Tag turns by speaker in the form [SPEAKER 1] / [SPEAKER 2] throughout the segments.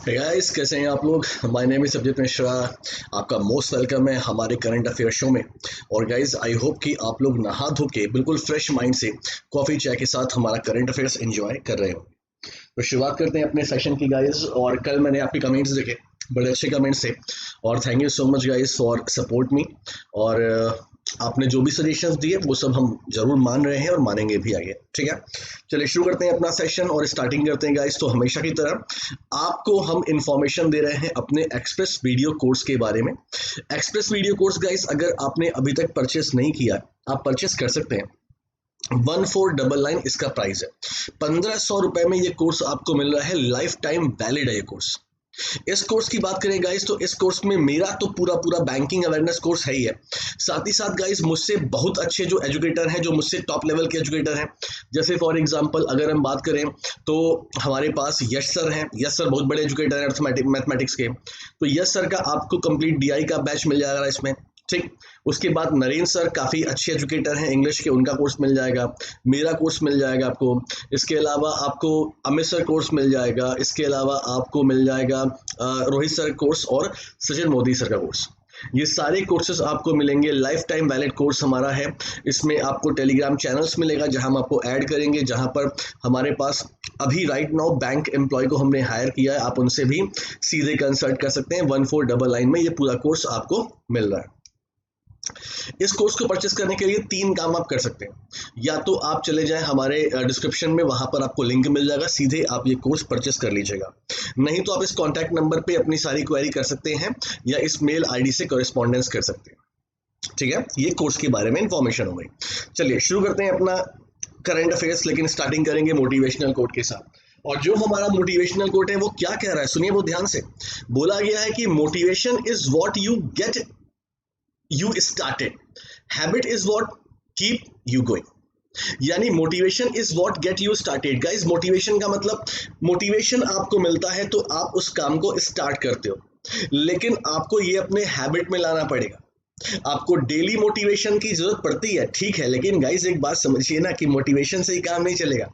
[SPEAKER 1] Guys, कैसे हैं आप लोग। My name is Sabjit Mishra. आपका मोस्ट वेलकम है हमारे करंट अफेयर शो में। और गाइस, आई होप कि आप लोग नहा धो के बिल्कुल फ्रेश माइंड से कॉफ़ी चाय के साथ हमारा करंट अफेयर्स एंजॉय कर रहे हो। तो शुरुआत करते हैं अपने सेशन की गाइस। और कल मैंने आपके कमेंट्स देखे, बड़े अच्छे कमेंट्स थे। और thank you so much guys for support me. और आपने जो भी सजेशंस दिए वो सब हम जरूर मान रहे हैं और मानेंगे भी आगे। ठीक है, चलिए शुरू करते हैं अपना सेशन और स्टार्टिंग करते हैं गाइस। तो हमेशा की तरह आपको हम इंफॉर्मेशन दे रहे हैं अपने एक्सप्रेस वीडियो कोर्स के बारे में। एक्सप्रेस वीडियो कोर्स गाइस, अगर आपने अभी तक परचेस नहीं किया, आप परचेस कर सकते हैं। 1499 इसका प्राइस है। 1500 रुपए में ये कोर्स आपको मिल रहा है, लाइफ टाइम वैलिड है ये कोर्स। इस कोर्स की बात करें गाइस, तो इस कोर्स में मेरा तो पूरा पूरा बैंकिंग अवेयरनेस कोर्स है ही है। साथ ही साथ गाइस, मुझसे बहुत अच्छे जो एजुकेटर हैं, जो मुझसे टॉप लेवल के एजुकेटर हैं, जैसे फॉर एग्जांपल अगर हम बात करें तो हमारे पास यश सर हैं। यश सर बहुत बड़े एजुकेटर हैं मैथमेटिक्स के। तो यश सर का आपको कंप्लीट डीआई का बैच मिल जाएगा इसमें। ठीक, उसके बाद नरेंद्र सर काफ़ी अच्छे एजुकेटर हैं इंग्लिश के, उनका कोर्स मिल जाएगा। मेरा कोर्स मिल जाएगा आपको। इसके अलावा आपको अमित सर कोर्स मिल जाएगा। इसके अलावा आपको मिल जाएगा रोहित सर कोर्स और सचिन मोदी सर का कोर्स। ये सारे कोर्सेज आपको मिलेंगे, लाइफ टाइम वैलिड कोर्स हमारा है। इसमें आपको टेलीग्राम चैनल्स मिलेगा जहां हम आपको ऐड करेंगे, जहां पर हमारे पास अभी राइट नाउ बैंक एम्प्लॉय को हमने हायर किया है। आप उनसे भी सीधे कंसल्ट कर सकते हैं। 1499 में ये पूरा कोर्स आपको मिल रहा है। इस कोर्स को परचेस करने के लिए 3 काम आप कर सकते हैं। या तो आप चले जाएं हमारे डिस्क्रिप्शन में, वहां पर आपको लिंक मिल जाएगा, सीधे आप ये कोर्स परचेस कर लीजिएगा। नहीं तो आप इस कॉन्टैक्ट नंबर पे अपनी सारी क्वेरी कर सकते हैं या इस मेल आईडी से कॉरेस्पॉन्डेंस कर सकते हैं। ठीक है, ये कोर्स के बारे में इंफॉर्मेशन हो गई। चलिए शुरू करते हैं अपना करंट अफेयर्स, लेकिन स्टार्टिंग करेंगे मोटिवेशनल कोट के साथ। और जो हमारा मोटिवेशनल कोट है वो क्या कह रहा है, सुनिए वो ध्यान से। बोला गया है कि motivation is what you get you started, habit is what keep you going। यानी motivation is what get you started. Guys, motivation का मतलब, मोटिवेशन आपको मिलता है तो आप उस काम को स्टार्ट करते हो, लेकिन आपको ये अपने हैबिट में लाना पड़ेगा। आपको डेली मोटिवेशन की जरूरत पड़ती है, ठीक है, लेकिन गाइस एक बात समझिए ना कि मोटिवेशन से ही काम नहीं चलेगा।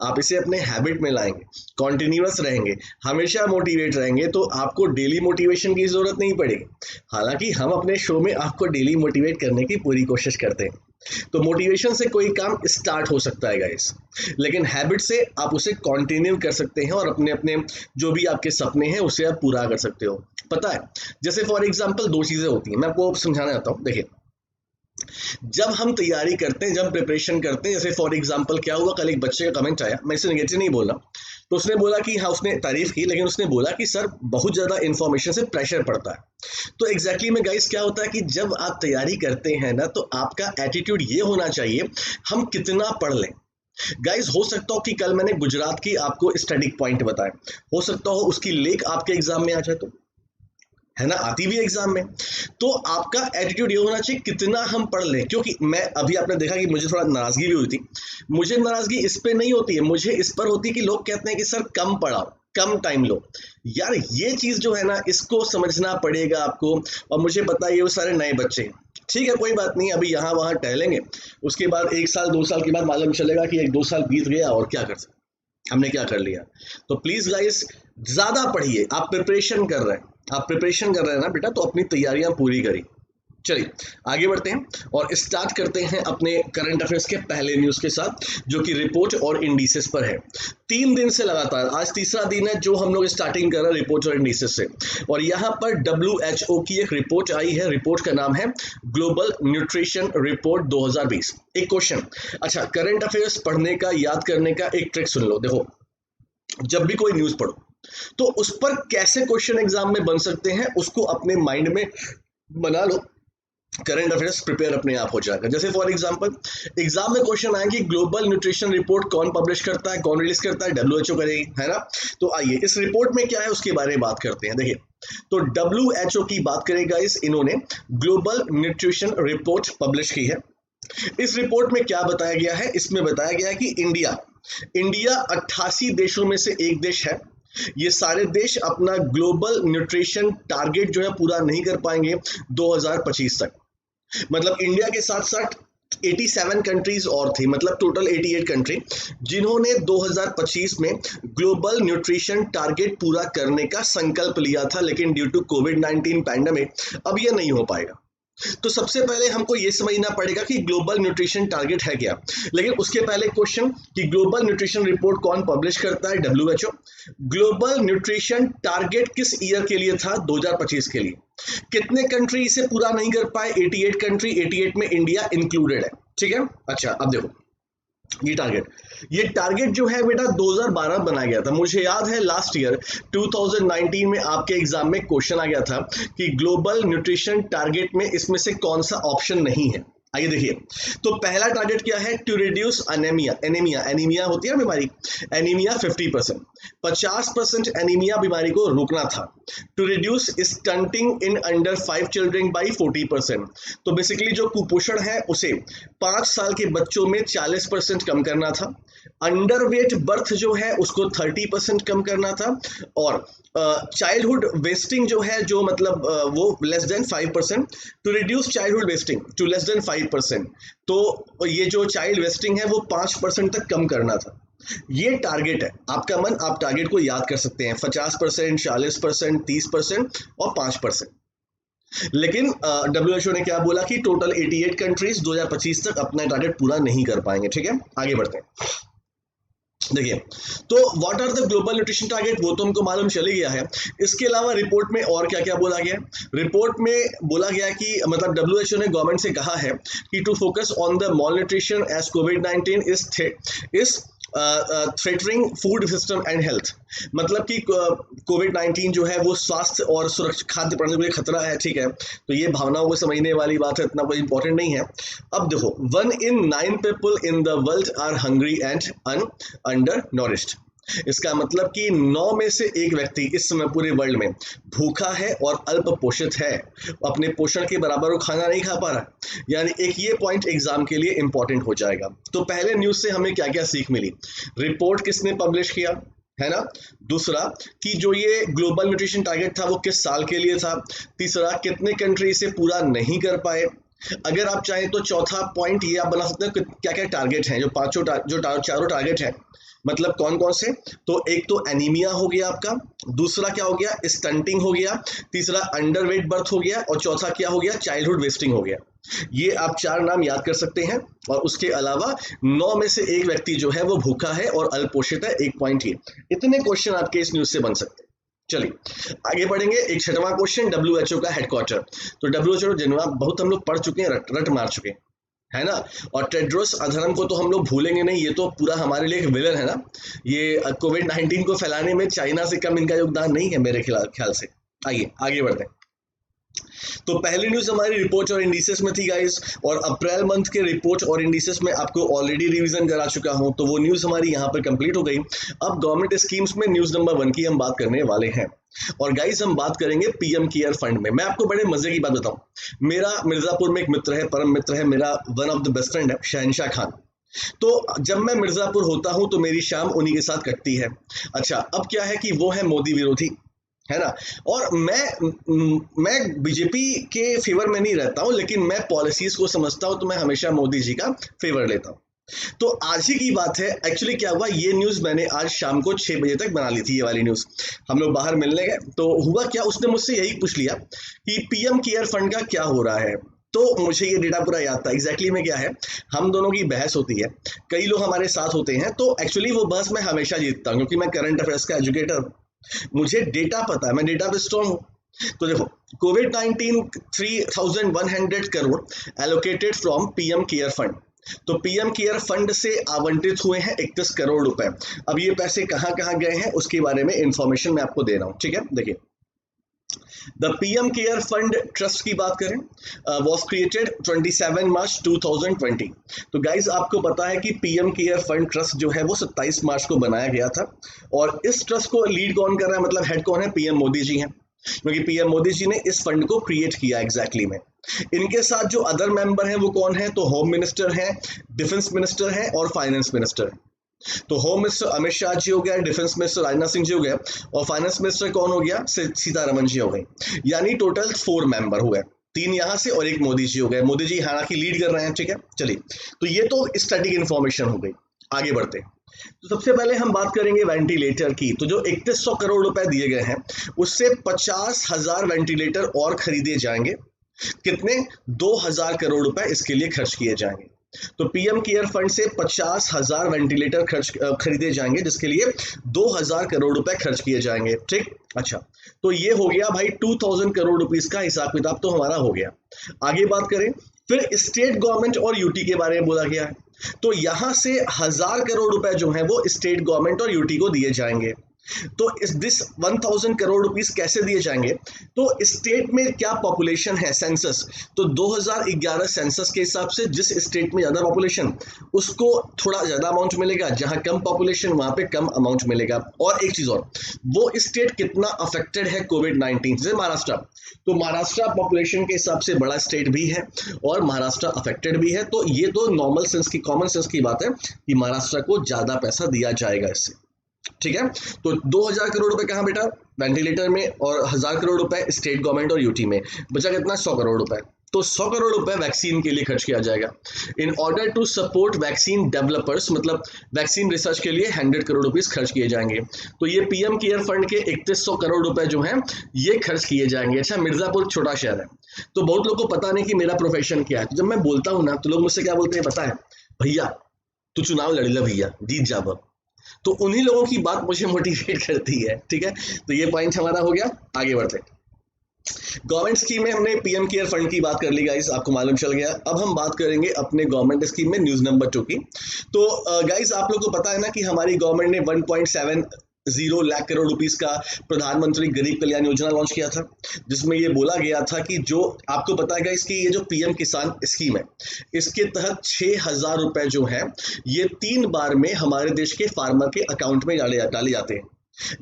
[SPEAKER 1] आप इसे अपने हैबिट में लाएंगे, कॉन्टिन्यूअस रहेंगे, हमेशा मोटिवेट रहेंगे, तो आपको डेली मोटिवेशन की जरूरत नहीं पड़ेगी। हालांकि हम अपने शो में आपको डेली मोटिवेट करने की पूरी कोशिश करते हैं। तो मोटिवेशन से कोई काम स्टार्ट हो सकता है गाइस, लेकिन हैबिट से आप उसे कंटिन्यू कर सकते हैं और अपने अपने जो भी आपके सपने हैं उसे आप पूरा कर सकते हो। पता है, जैसे फॉर एग्जांपल 2 चीजें होती हैं, मैं आपको समझाना चाहता हूँ। देखिए, जब हम तैयारी करते हैं, जब प्रिपरेशन करते हैं, जैसे फॉर एग्जांपल क्या हुआ, कल एक बच्चे का कमेंट आया, मैं इसे नेगेटिव नहीं बोल रहा, तो उसने बोला कि हाँ, उसने तारीफ की, लेकिन उसने बोला कि सर बहुत ज्यादा इंफॉर्मेशन से प्रेशर पड़ता है। तो एग्जैक्टली में गाइस क्या होता है कि जब आप तैयारी करते हैं ना, तो आपका एटीट्यूड ये होना चाहिए, हम कितना पढ़ लें। गाइस, हो सकता हो कि कल मैंने गुजरात की आपको स्टडी पॉइंट बताया, हो सकता हो उसकी लेख आपके एग्जाम में आ जाए, तो है ना, आती भी एग्जाम में। तो आपका एटीट्यूड ये होना चाहिए कितना हम पढ़ लें। क्योंकि मैं अभी आपने देखा कि मुझे थोड़ा नाराजगी भी हुई थी। मुझे नाराजगी इस पे नहीं होती है, मुझे इस पर होती है कि लोग कहते हैं कि सर कम पढ़ाओ, कम टाइम लो। यार ये चीज जो है ना, इसको समझना पड़ेगा आपको। और मुझे पता है ये वो सारे नए बच्चे हैं, ठीक है, कोई बात नहीं, अभी यहाँ वहाँ टहलेंगे, उसके बाद 1 साल 2 साल के बाद मालूम चलेगा कि 1-2 साल बीत गया और क्या कर सकते, हमने क्या कर लिया। तो प्लीज गाइस, ज्यादा पढ़िए। आप प्रिपरेशन कर रहे हैं, आप प्रिपरेशन कर रहे हैं ना बेटा, तो अपनी तैयारियां पूरी करिए। चलिए आगे बढ़ते हैं और स्टार्ट करते हैं अपने करंट अफेयर्स के पहले न्यूज के साथ, जो कि रिपोर्ट और इंडिसेस पर है। 3 दिन से लगातार, आज तीसरा दिन है जो हम लोग स्टार्टिंग कर रहे हैं रिपोर्ट और इंडिसेस से। और यहाँ पर WHO की एक रिपोर्ट आई है, रिपोर्ट का नाम है ग्लोबल न्यूट्रिशन रिपोर्ट 2020। एक क्वेश्चन, अच्छा करंट अफेयर्स पढ़ने का, याद करने का एक ट्रिक सुन लो। देखो, जब भी कोई न्यूज पढ़ो तो उस पर कैसे क्वेश्चन एग्जाम में बन सकते हैं उसको अपने माइंड में बना लो, करंट अफेयर्स प्रिपेयर अपने आप हो जाएगा। जैसे फॉर एग्जांपल एग्जाम में क्वेश्चन आएंगे, ग्लोबल न्यूट्रिशन रिपोर्ट कौन पब्लिश करता है, कौन रिलीज करता है, WHO करेगी, है ना। तो आइए इस रिपोर्ट में क्या है उसके बारे में बात करते हैं। देखिए, तो WHO की बात करेगा, इन्होंने ग्लोबल न्यूट्रिशन रिपोर्ट पब्लिश की है। इस रिपोर्ट में क्या बताया गया है, इसमें बताया गया है कि इंडिया 88 देशों में से एक देश है। ये सारे देश अपना ग्लोबल न्यूट्रिशन टारगेट जो है पूरा नहीं कर पाएंगे 2025 तक। मतलब इंडिया के साथ साथ 87 कंट्रीज और थी, मतलब टोटल 88 कंट्री, जिन्होंने 2025 में ग्लोबल न्यूट्रिशन टारगेट पूरा करने का संकल्प लिया था, लेकिन ड्यू टू कोविड-19 पैंडेमिक अब ये नहीं हो पाएगा। तो सबसे पहले हमको ये समझना पड़ेगा कि ग्लोबल न्यूट्रिशन टारगेट है क्या। लेकिन उसके पहले क्वेश्चन कि ग्लोबल न्यूट्रिशन रिपोर्ट कौन पब्लिश करता है? WHO। ग्लोबल न्यूट्रिशन टारगेट किस ईयर के लिए था? 2025 के लिए। कितने कंट्री इसे पूरा नहीं कर पाए? 88 कंट्री, 88 में इंडिया इंक्लूडेड है, ठीक है। अच्छा, अब देखो ये टारगेट जो है बेटा 2012 बनाया गया था। मुझे याद है लास्ट ईयर 2019 में आपके एग्जाम में क्वेश्चन आ गया था कि ग्लोबल न्यूट्रिशन टारगेट में इसमें से कौन सा ऑप्शन नहीं है। आइए देखिए, तो पहला टारगेट क्या है? To reduce anaemia. एनीमिया होती है बीमारी, एनीमिया 50%, 50% एनीमिया बीमारी को रोकना था। To reduce stunting in under 5 children by 40%, तो बेसिकली जो कुपोषण है उसे 5 साल के बच्चों में 40% कम करना था। अंडरवेट बर्थ जो है उसको 30% कम करना था, और चाइल्डहुड वेस्टिंग जो है, जो मतलब वो less than 5%, to reduce childhood wasting to less than 5%, तो ये जो चाइल्ड वेस्टिंग है वो 5% तक कम करना था। ये टारगेट है आपका मन, आप टारगेट को याद कर सकते हैं, 50%, 40%, 30% और 5%। लेकिन WHO ने क्या बोला कि टोटल 88 कंट्रीज 2025 तक अपना टारगेट पूरा नहीं कर पाएंगे, ठीक है। आगे बढ़ते हैं, देखिए, तो what are the global nutrition target, वो तो हमको मालूम चल ही गया है। इसके अलावा रिपोर्ट में और क्या क्या बोला गया? रिपोर्ट में बोला गया कि मतलब WHO ने गवर्नमेंट से कहा है कि to focus on the malnutrition as कोविड-19 is threatening food system and health, मतलब कि कोविड-19 जो है वो स्वास्थ्य और सुरक्षा खाद्य प्रणाली के लिए खतरा है, ठीक है। तो ये भावनाओं को समझने वाली बात है, इतना कोई इंपॉर्टेंट नहीं है। अब देखो, 1 in 9 people in the world are hungry and undernourished. इसका मतलब कि 9 में से 1 व्यक्ति इस समय पूरे वर्ल्ड में भूखा है और अल्प पोषित है, अपने पोषण के बराबर वो खाना नहीं खा पा रहा। यानी एक ये पॉइंट एग्जाम के लिए इंपॉर्टेंट हो जाएगा। तो पहले न्यूज से हमें क्या क्या सीख मिली? रिपोर्ट किसने पब्लिश किया, है ना। दूसरा कि जो ये ग्लोबल न्यूट्रिशन टारगेट था वो किस साल के लिए था। तीसरा, कितने कंट्री इसे पूरा नहीं कर पाए। अगर आप चाहें तो चौथा पॉइंट ये आप बना सकते हैं क्या क्या टारगेट हैं, जो चारों टारगेट हैं, मतलब कौन कौन से। तो एक तो एनीमिया हो गया आपका, दूसरा क्या हो गया? स्टंटिंग हो गया, तीसरा अंडरवेट बर्थ हो गया, और चौथा क्या हो गया? चाइल्डहुड वेस्टिंग हो गया। ये आप 4 नाम याद कर सकते हैं। और उसके अलावा 9 में से 1 व्यक्ति जो है वो भूखा है और अल्पोषित है, 1 पॉइंट ही। इतने क्वेश्चन आपके इस न्यूज से बन सकते हैं। चलिए आगे बढ़ेंगे। एक 6वां क्वेश्चन, WHO का हेडक्वार्टर। तो WHO जनाब बहुत हम लोग पढ़ चुके हैं, रट मार चुके हैं, है ना। और टेड्रोस अधर्म को तो हम लोग भूलेंगे नहीं, ये तो पूरा हमारे लिए एक विलन है ना। ये कोविड-19 को फैलाने में चाइना से कम इनका योगदान नहीं है मेरे ख्याल से। आइए आगे बढ़ते हैं। तो पहली न्यूज हमारी रिपोर्ट और इंडिसेस में थी गाइस, और अप्रैल मंथ के रिपोर्ट और इंडिसेस में आपको ऑलरेडी रिवीजन करा चुका हूं, तो वो न्यूज हमारी यहाँ पर कंप्लीट हो गई। अब गवर्नमेंट स्कीम्स में न्यूज नंबर 1 की हम बात करने वाले हैं। और गाइस हम बात करेंगे पीएम केयर फंड में। मैं आपको बड़े मजे की बात बताऊं, मेरा मिर्जापुर में एक मित्र है, परम मित्र है मेरा, one of the best friend है, शहनशाह खान। तो जब मैं मिर्जापुर होता हूं तो मेरी शाम उन्हीं के साथ कटती है। अच्छा, अब क्या है कि वो है मोदी विरोधी, है ना। और मैं बीजेपी के फेवर में नहीं रहता हूं, लेकिन मैं पॉलिसीज को समझता हूं, तो मैं हमेशा मोदी जी का फेवर लेता हूं। तो आज ही की बात है, एक्चुअली क्या हुआ, ये न्यूज मैंने आज शाम को 6 बजे तक बना ली थी। ये वाली न्यूज हम लोग बाहर मिलने गए, तो हुआ क्या, उसने मुझसे यही पूछ लिया कि पीएम केयर फंड का क्या हो रहा है। तो मुझे ये डेटा पूरा याद था एग्जैक्टली में क्या है। हम दोनों की बहस होती है, कई लोग हमारे साथ होते हैं, तो एक्चुअली वो बहस मैं हमेशा जीतता हूँ, क्योंकि मैं करंट अफेयर्स का एजुकेटर, मुझे डेटा पता है, मैं डेटा पे स्ट्रॉन्ग हूँ। तो देखो, कोविड-19 3,100 crore allocated from PM care fund. तो पीएम केयर फंड से आवंटित हुए हैं 31 करोड़ रुपए। अब ये पैसे कहाँ कहाँ गए हैं उसके बारे में इंफॉर्मेशन मैं आपको दे रहा हूँ, ठीक है। देखिए, the PM care fund trust की बात करें, वॉज क्रिएटेड 27 मार्च 2020। तो गाइज आपको पता है कि पीएम केयर फंड ट्रस्ट जो है वो 27 मार्च को बनाया गया था। और इस ट्रस्ट को लीड कौन कर रहा है, मतलब हेड कौन है? पीएम मोदी जी हैं, क्योंकि पीएम मोदी जी ने इस फंड को क्रिएट किया एग्जैक्टली में। इनके साथ जो अदर मेंबर हैं वो कौन है? तो होम मिनिस्टर हैं, डिफेंस मिनिस्टर हैं और फाइनेंस मिनिस्टर हैं। तो होम मिनिस्टर अमित शाह जी हो गया, डिफेंस मिनिस्टर राजनाथ सिंह जी हो गया, और फाइनेंस मिनिस्टर कौन हो गया? सीतारमन जी हो गई। यानी टोटल 4 मेंबर हुए। 3 यहां से और एक मोदी जी हो गए, मोदी जी हालांकि लीड कर रहे हैं, ठीक है। चलिए, तो ये तो स्टैटिक इंफॉर्मेशन हो गई। आगे बढ़ते हैं। तो सबसे पहले हम बात करेंगे वेंटिलेटर की। तो जो 3100 करोड़ रुपए दिए गए हैं उससे 50,000 वेंटिलेटर और खरीदे जाएंगे। कितने? 2000 करोड़ रुपए इसके लिए खर्च किए जाएंगे। तो पीएम केयर फंड से 50,000 वेंटिलेटर खरीदे जाएंगे, जिसके लिए 2000 करोड़ रुपए खर्च किए जाएंगे, ठीक। अच्छा, तो ये हो गया भाई 2000 करोड़ रुपीस का हिसाब किताब तो हमारा हो गया। आगे बात करें, फिर स्टेट गवर्नमेंट और यूटी के बारे में बोला गया है। तो यहां से 1000 करोड़ रुपए जो है वो स्टेट गवर्नमेंट और यूटी को दिए जाएंगे। तो इस दिस 1000 करोड़ रुपीस कैसे दिए जाएंगे? तो स्टेट में क्या पॉपुलेशन है, सेंसस, तो 2011 सेंसस के हिसाब से जिस स्टेट में ज्यादा पॉपुलेशन उसको थोड़ा ज्यादा अमाउंट मिलेगा, जहां कम पॉपुलेशन वहां पे कम अमाउंट मिलेगा। और एक चीज और, वो स्टेट कितना अफेक्टेड है कोविड-19, जैसे महाराष्ट्र, तो महाराष्ट्र पॉपुलेशन के हिसाब से बड़ा स्टेट भी है और महाराष्ट्र अफेक्टेड भी है। तो ये तो नॉर्मल सेंस की, कॉमन सेंस की बात है कि महाराष्ट्र को ज्यादा पैसा दिया जाएगा इससे, ठीक है। तो 2000 करोड़ रुपए कहां बेटा? वेंटिलेटर में, और 1000 करोड़ रुपए स्टेट गवर्नमेंट और यूटी में। बचा कितना? 100 करोड़ रुपए। तो 100 करोड़ रुपए वैक्सीन के लिए खर्च किया जाएगा। In order to support vaccine developers, मतलब वैक्सीन रिसर्च के लिए 100 करोड़ रुपीस खर्च किए जाएंगे। तो ये पीएम केयर फंड के 3100 करोड़ रुपए जो हैं ये खर्च किए जाएंगे। अच्छा, मिर्जापुर छोटा शहर है, तो बहुत लोगों को पता नहीं कि मेरा प्रोफेशन क्या है। तो जब मैं बोलता हूँ ना तो लोग मुझसे क्या बोलते हैं पता है? भैया तू चुनाव लड़ ला भैया, जीत जा। तो उन्हीं लोगों की बात मुझे मोटिवेट करती है, ठीक है। तो ये पॉइंट हमारा हो गया। आगे बढ़ते हैं। गवर्नमेंट स्कीम में हमने पीएम केयर फंड की बात कर ली गाइस, आपको मालूम चल गया। अब हम बात करेंगे अपने गवर्नमेंट स्कीम में न्यूज नंबर 2 की। तो गाइस आप लोगों को पता है ना कि हमारी गवर्नमेंट ने 1.70 लाख करोड़ रुपीस का प्रधानमंत्री गरीब कल्याण योजना लॉन्च किया था, जिसमें ये बोला गया था कि जो आपको पता है गाइस कि ये जो पीएम किसान स्कीम है इसके तहत 6000 रुपए जो है ये 3 बार में हमारे देश के फार्मर के अकाउंट में डाले जाते हैं।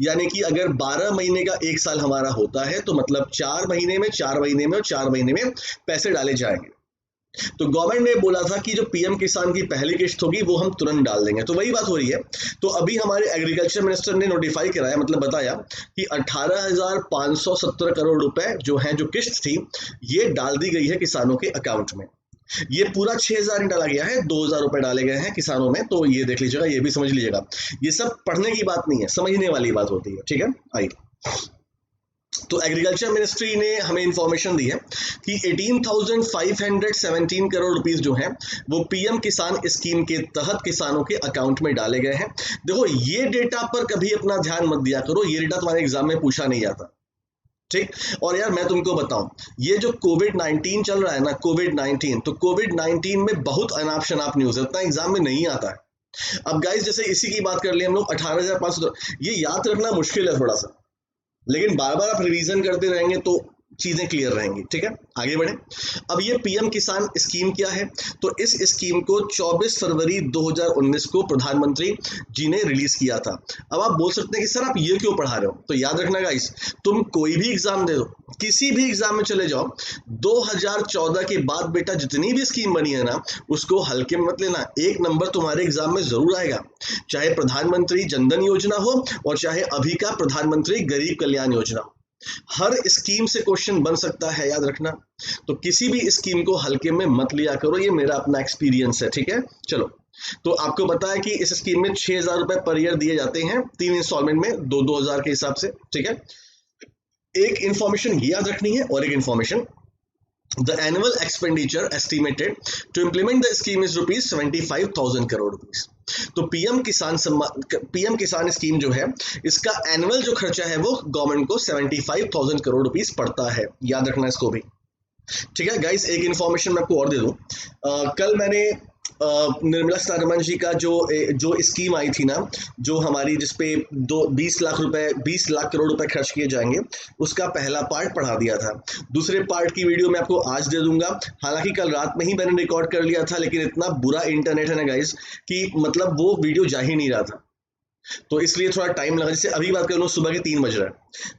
[SPEAKER 1] यानी कि अगर 12 महीने का एक साल हमारा होता है तो मतलब 4 महीने में, 4 महीने में और 4 महीने में पैसे डाले जाएंगे। तो गवर्नमेंट ने बोला था कि जो पीएम किसान की पहली किश्त होगी वो हम तुरंत डाल देंगे। तो वही बात हो रही है। तो अभी हमारे एग्रीकल्चर मिनिस्टर ने नोटिफाई कराया, मतलब बताया कि 18,570 करोड़ रुपए जो है, जो किश्त थी, ये डाल दी गई है किसानों के अकाउंट में। ये पूरा 6000 डाला गया है, 2000 रुपए डाले गए हैं किसानों में। तो ये देख लीजिएगा, ये भी समझ लीजिएगा। ये सब पढ़ने की बात नहीं है, समझने वाली बात होती है, ठीक है। आइए, तो एग्रीकल्चर मिनिस्ट्री ने हमें इंफॉर्मेशन दी है कि 18,517 करोड़ रुपीस जो है वो पीएम किसान स्कीम के तहत किसानों के अकाउंट में डाले गए हैं। देखो, ये डेटा पर कभी अपना ध्यान मत दिया करो, ये डेटा तुम्हारे एग्जाम में पूछा नहीं जाता, ठीक। और यार मैं तुमको बताऊं, ये जो कोविड-19 चल रहा है ना, कोविड-19, तो कोविड-19 में बहुत अनाप शनाप न्यूज है, इतना एग्जाम में नहीं आता है। अब गाइस जैसे इसी की बात कर लिए हम लोग, 18,500, ये याद रखना मुश्किल है थोड़ा सा, लेकिन बार बार आप रिवीजन करते रहेंगे तो चीजें क्लियर रहेंगी, ठीक है। आगे बढ़े। अब ये पीएम किसान स्कीम क्या है? तो इस स्कीम को 24 फरवरी 2019 को प्रधानमंत्री जी ने रिलीज किया था। अब आप बोल सकते हैं कि सर आप ये क्यों पढ़ा रहे हो? तो याद रखना गाइस, तुम कोई भी एग्जाम दे दो, किसी भी एग्जाम में चले जाओ, 2014 के बाद बेटा जितनी भी स्कीम बनी है ना उसको हल्के में मत लेना। एक नंबर तुम्हारे एग्जाम में जरूर आएगा, चाहे प्रधानमंत्री जनधन योजना हो और चाहे अभी का प्रधानमंत्री गरीब कल्याण योजना हो। हर स्कीम से क्वेश्चन बन सकता है, याद रखना। तो किसी भी स्कीम को हल्के में मत लिया करो, ये मेरा अपना एक्सपीरियंस है, ठीक है। चलो, तो आपको पता है कि इस स्कीम में 6000 रुपए पर ईयर दिए जाते हैं, 3 इंस्टॉलमेंट में, 2-2000 के हिसाब से, ठीक है। एक इंफॉर्मेशन याद रखनी है और एक information, the annual expenditure estimated to implement the scheme is rupees 75,000 crore rupees. तो पीएम किसान स्कीम जो है इसका एनुअल जो खर्चा है वो गवर्नमेंट को 75,000 करोड़ रुपीस पड़ता है, याद रखना इसको भी, ठीक है। गाइस एक इंफॉर्मेशन मैं आपको और दे दूं, कल मैंने निर्मला सीतारमण जी का जो स्कीम आई थी ना, जो हमारी जिसपे 20 लाख करोड़ रुपए खर्च किए जाएंगे, उसका पहला पार्ट पढ़ा दिया था। दूसरे पार्ट की वीडियो मैं आपको आज दे दूंगा। हालांकि कल रात में ही मैंने रिकॉर्ड कर लिया था, लेकिन इतना बुरा इंटरनेट है ना गाइस कि मतलब वो वीडियो जा ही नहीं रहा था, तो इसलिए थोड़ा टाइम लगा। जैसे अभी बात कर लो, सुबह के 3 बज रहे हैं,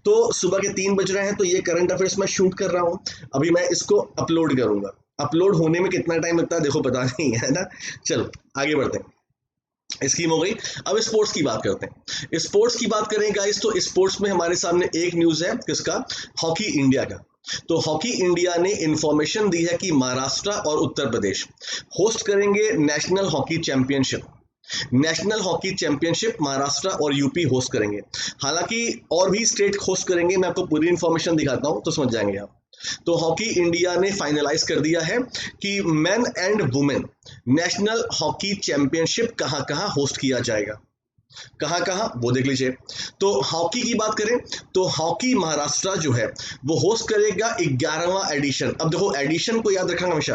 [SPEAKER 1] तो सुबह के 3 बज रहे हैं, तो ये करंट अफेयर्स मैं शूट कर रहा हूँ, अभी मैं इसको अपलोड करूंगा। अपलोड होने में कितना टाइम लगता है देखो पता नहीं है ना। चलो आगे बढ़ते हैं। स्कीम हो गई। अब स्पोर्ट्स की बात करते हैं। स्पोर्ट्स की बात करें गाइस, तो स्पोर्ट्स में हमारे सामने एक न्यूज है, किसका? हॉकी इंडिया का। तो हॉकी इंडिया ने इंफॉर्मेशन दी है कि महाराष्ट्र और उत्तर प्रदेश होस्ट करेंगे national hockey championship. National hockey championship Maharashtra और यूपी होस्ट करेंगे। हालांकि और भी स्टेट होस्ट करेंगे, मैं आपको पूरी इंफॉर्मेशन दिखाता हूं तो समझ जाएंगे आप। तो हॉकी इंडिया ने फाइनलाइज कर दिया है कि main and women national hockey championship कहां कहां होस्ट किया जाएगा। कहां कहां वो देख लीजिए। तो हॉकी की बात करें तो हॉकी महाराष्ट्र जो है वो होस्ट करेगा 11वां एडिशन। अब देखो एडिशन को याद रखना हमेशा,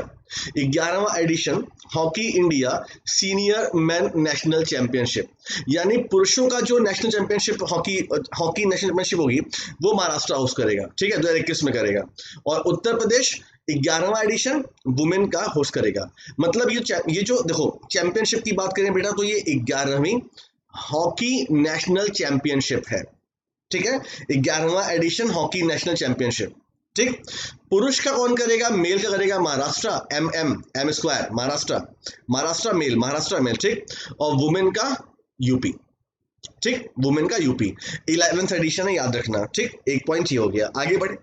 [SPEAKER 1] 11वां edition hockey India senior man national championship, यानी पुरुषों का जो national championship hockey national championship होगी वो महाराष्ट्र होस्ट करेगा, ठीक है, 2021 में करेगा। और उत्तर प्रदेश 11वां एडिशन वुमेन का होस्ट करेगा। मतलब ये जो देखो चैंपियनशिप की बात करें बेटा तो ये 11वीं हॉकी नेशनल चैंपियनशिप है, ठीक है, 11वां एडिशन हॉकी नेशनल चैंपियनशिप। ठीक, पुरुष का कौन करेगा, मेल का करेगा Maharashtra, M square Maharashtra male, ठीक, और वुमेन का यूपी, ठीक, वुमेन का यूपी। 11th एडिशन है, याद रखना, ठीक, एक पॉइंट ये हो गया। आगे बढ़े,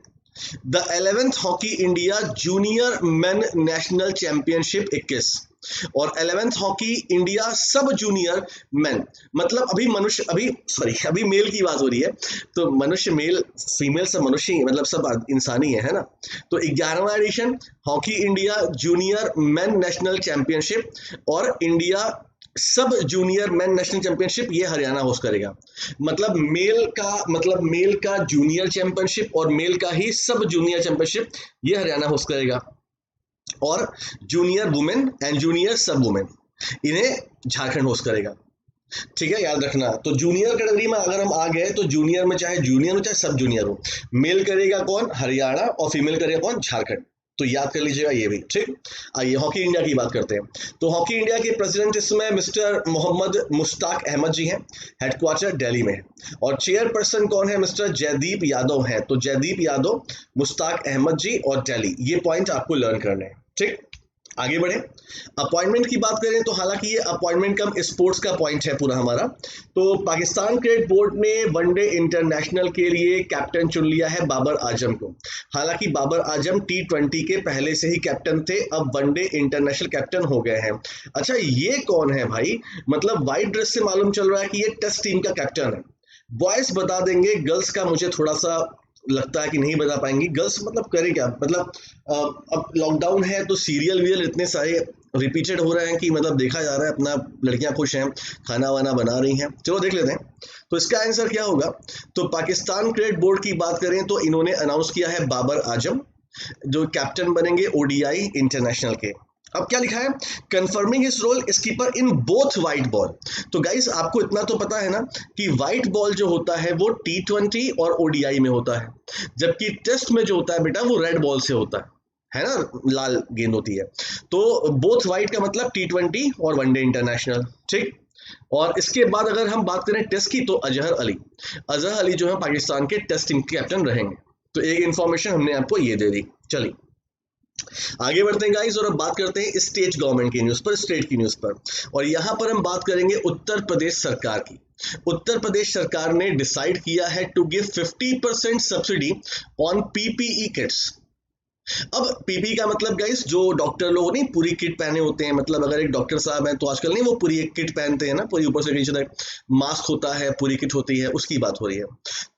[SPEAKER 1] the 11th hockey India junior men national championship 21 और 11th hockey India sub junior main. मतलब अभी मेल की बात हो रही है, तो मनुष्य मेल फीमेल सब मनुष्य ही, मतलब सब इंसानी है ना। तो 11वां edition hockey India junior men national championship और India sub junior men national championship ये हरियाणा होस्ट करेगा। मतलब मेल का जूनियर चैंपियनशिप और मेल का ही सब जूनियर चैंपियनशिप ये हरियाणा होस्ट करेगा। और जूनियर वुमेन एंड जूनियर सब वुमेन इन्हें झारखंड होस्ट करेगा, ठीक है, याद रखना। तो जूनियर कैटेगरी में अगर हम आ गए तो जूनियर में चाहे जूनियर हो चाहे सब जूनियर हो, मेल करेगा कौन, हरियाणा, और फीमेल करेगा कौन, झारखंड। तो याद कर लीजिएगा ये भी, ठीक। आइए हॉकी इंडिया की बात करते हैं। तो हॉकी इंडिया के प्रेसिडेंट इसमें मिस्टर मोहम्मद मुश्ताक अहमद जी हैं, हेडक्वार्टर दिल्ली में है। और चेयरपर्सन कौन है, मिस्टर जयदीप यादव हैं। तो जयदीप यादव, मुश्ताक अहमद जी और दिल्ली, ये पॉइंट आपको लर्न करने हैं, ठीक। आगे बढ़े, अपॉइंटमेंट की बात करें तो हालांकि ये अपॉइंटमेंट कम स्पोर्ट्स का पॉइंट है पूरा हमारा। तो पाकिस्तान क्रिकेट बोर्ड ने वनडे इंटरनेशनल के लिए कैप्टन चुन लिया है बाबर आजम को। हालांकि बाबर आजम T20 के पहले से ही कैप्टन थे, अब वनडे इंटरनेशनल कैप्टन हो गए हैं। अच्छा, ये कौन है भाई, मतलब व्हाइट ड्रेस से मालूम चल रहा है कि ये टेस्ट टीम का कैप्टन है। बॉयज बता देंगे, गर्ल्स का मुझे थोड़ा सा लगता है कि नहीं बता पाएंगी। गर्ल्स मतलब करें क्या, मतलब अब लॉकडाउन है तो सीरियल इतने सारे रिपीटेड हो रहे हैं कि मतलब देखा जा रहा है, अपना लड़कियां खुश हैं, खाना वाना बना रही हैं। चलो देख लेते हैं तो इसका आंसर क्या होगा। तो पाकिस्तान क्रिकेट बोर्ड की बात करें तो इन्होंने अनाउंस किया है बाबर आजम जो कैप्टन बनेंगे ODI इंटरनेशनल के। अब क्या लिखा है, confirming his role skipper in both white ball. तो गाइस आपको इतना तो पता है ना कि व्हाइट बॉल जो होता है वो T20 और ODI में होता है, जबकि टेस्ट में जो होता है बेटा वो रेड बॉल से होता है ना, लाल गेंद होती है। तो बोथ व्हाइट का मतलब T20 और वनडे इंटरनेशनल, ठीक। और इसके बाद अगर हम बात करें टेस्ट की तो अजहर अली जो है पाकिस्तान के टेस्ट टीम के कैप्टन रहेंगे। तो एक इंफॉर्मेशन हमने आपको ये दे दी। चलिए आगे बढ़ते हैं गाइस और अब बात करते हैं स्टेट गवर्नमेंट की न्यूज पर, स्टेट की न्यूज पर। और यहां पर हम बात करेंगे उत्तर प्रदेश सरकार की। उत्तर प्रदेश सरकार ने डिसाइड किया है to give 50% subsidy on PPE kits. अब पीपी का मतलब गाइस जो डॉक्टर लोग नहीं पूरी किट पहने होते हैं, मतलब अगर एक डॉक्टर साहब हैं तो आजकल नहीं वो पूरी एक किट पहनते हैं ना, पूरी ऊपर से नीचे तक मास्क होता है, पूरी किट होती है, उसकी बात हो रही है।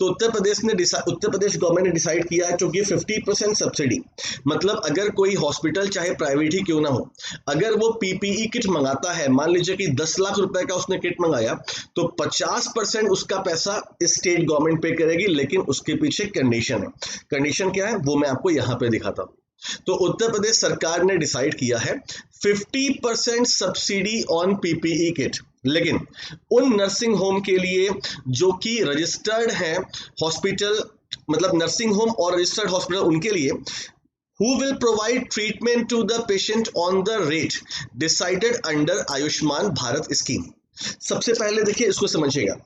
[SPEAKER 1] तो उत्तर प्रदेश गवर्नमेंट ने डिसाइड किया है क्योंकि 50% सब्सिडी, मतलब अगर कोई हॉस्पिटल चाहे प्राइवेट ही क्यों ना हो, अगर वो PPE किट मंगाता है, मान लीजिए कि 10 लाख रुपए का उसने किट मंगाया, तो 50% उसका पैसा स्टेट गवर्नमेंट पे करेगी। लेकिन उसके पीछे कंडीशन है। कंडीशन क्या है वो मैं आपको यहाँ पे दिखाता हूँ। तो उत्तर प्रदेश सरकार ने डिसाइड किया है 50% सब्सिडी ऑन PPE किट, लेकिन उन नर्सिंग होम के लिए जो कि रजिस्टर्ड है हॉस्पिटल, मतलब नर्सिंग होम और रजिस्टर्ड हॉस्पिटल उनके लिए, who will provide treatment to the patient on the rate decided under Ayushman Bharat scheme. सबसे पहले देखिए इसको समझिएगा,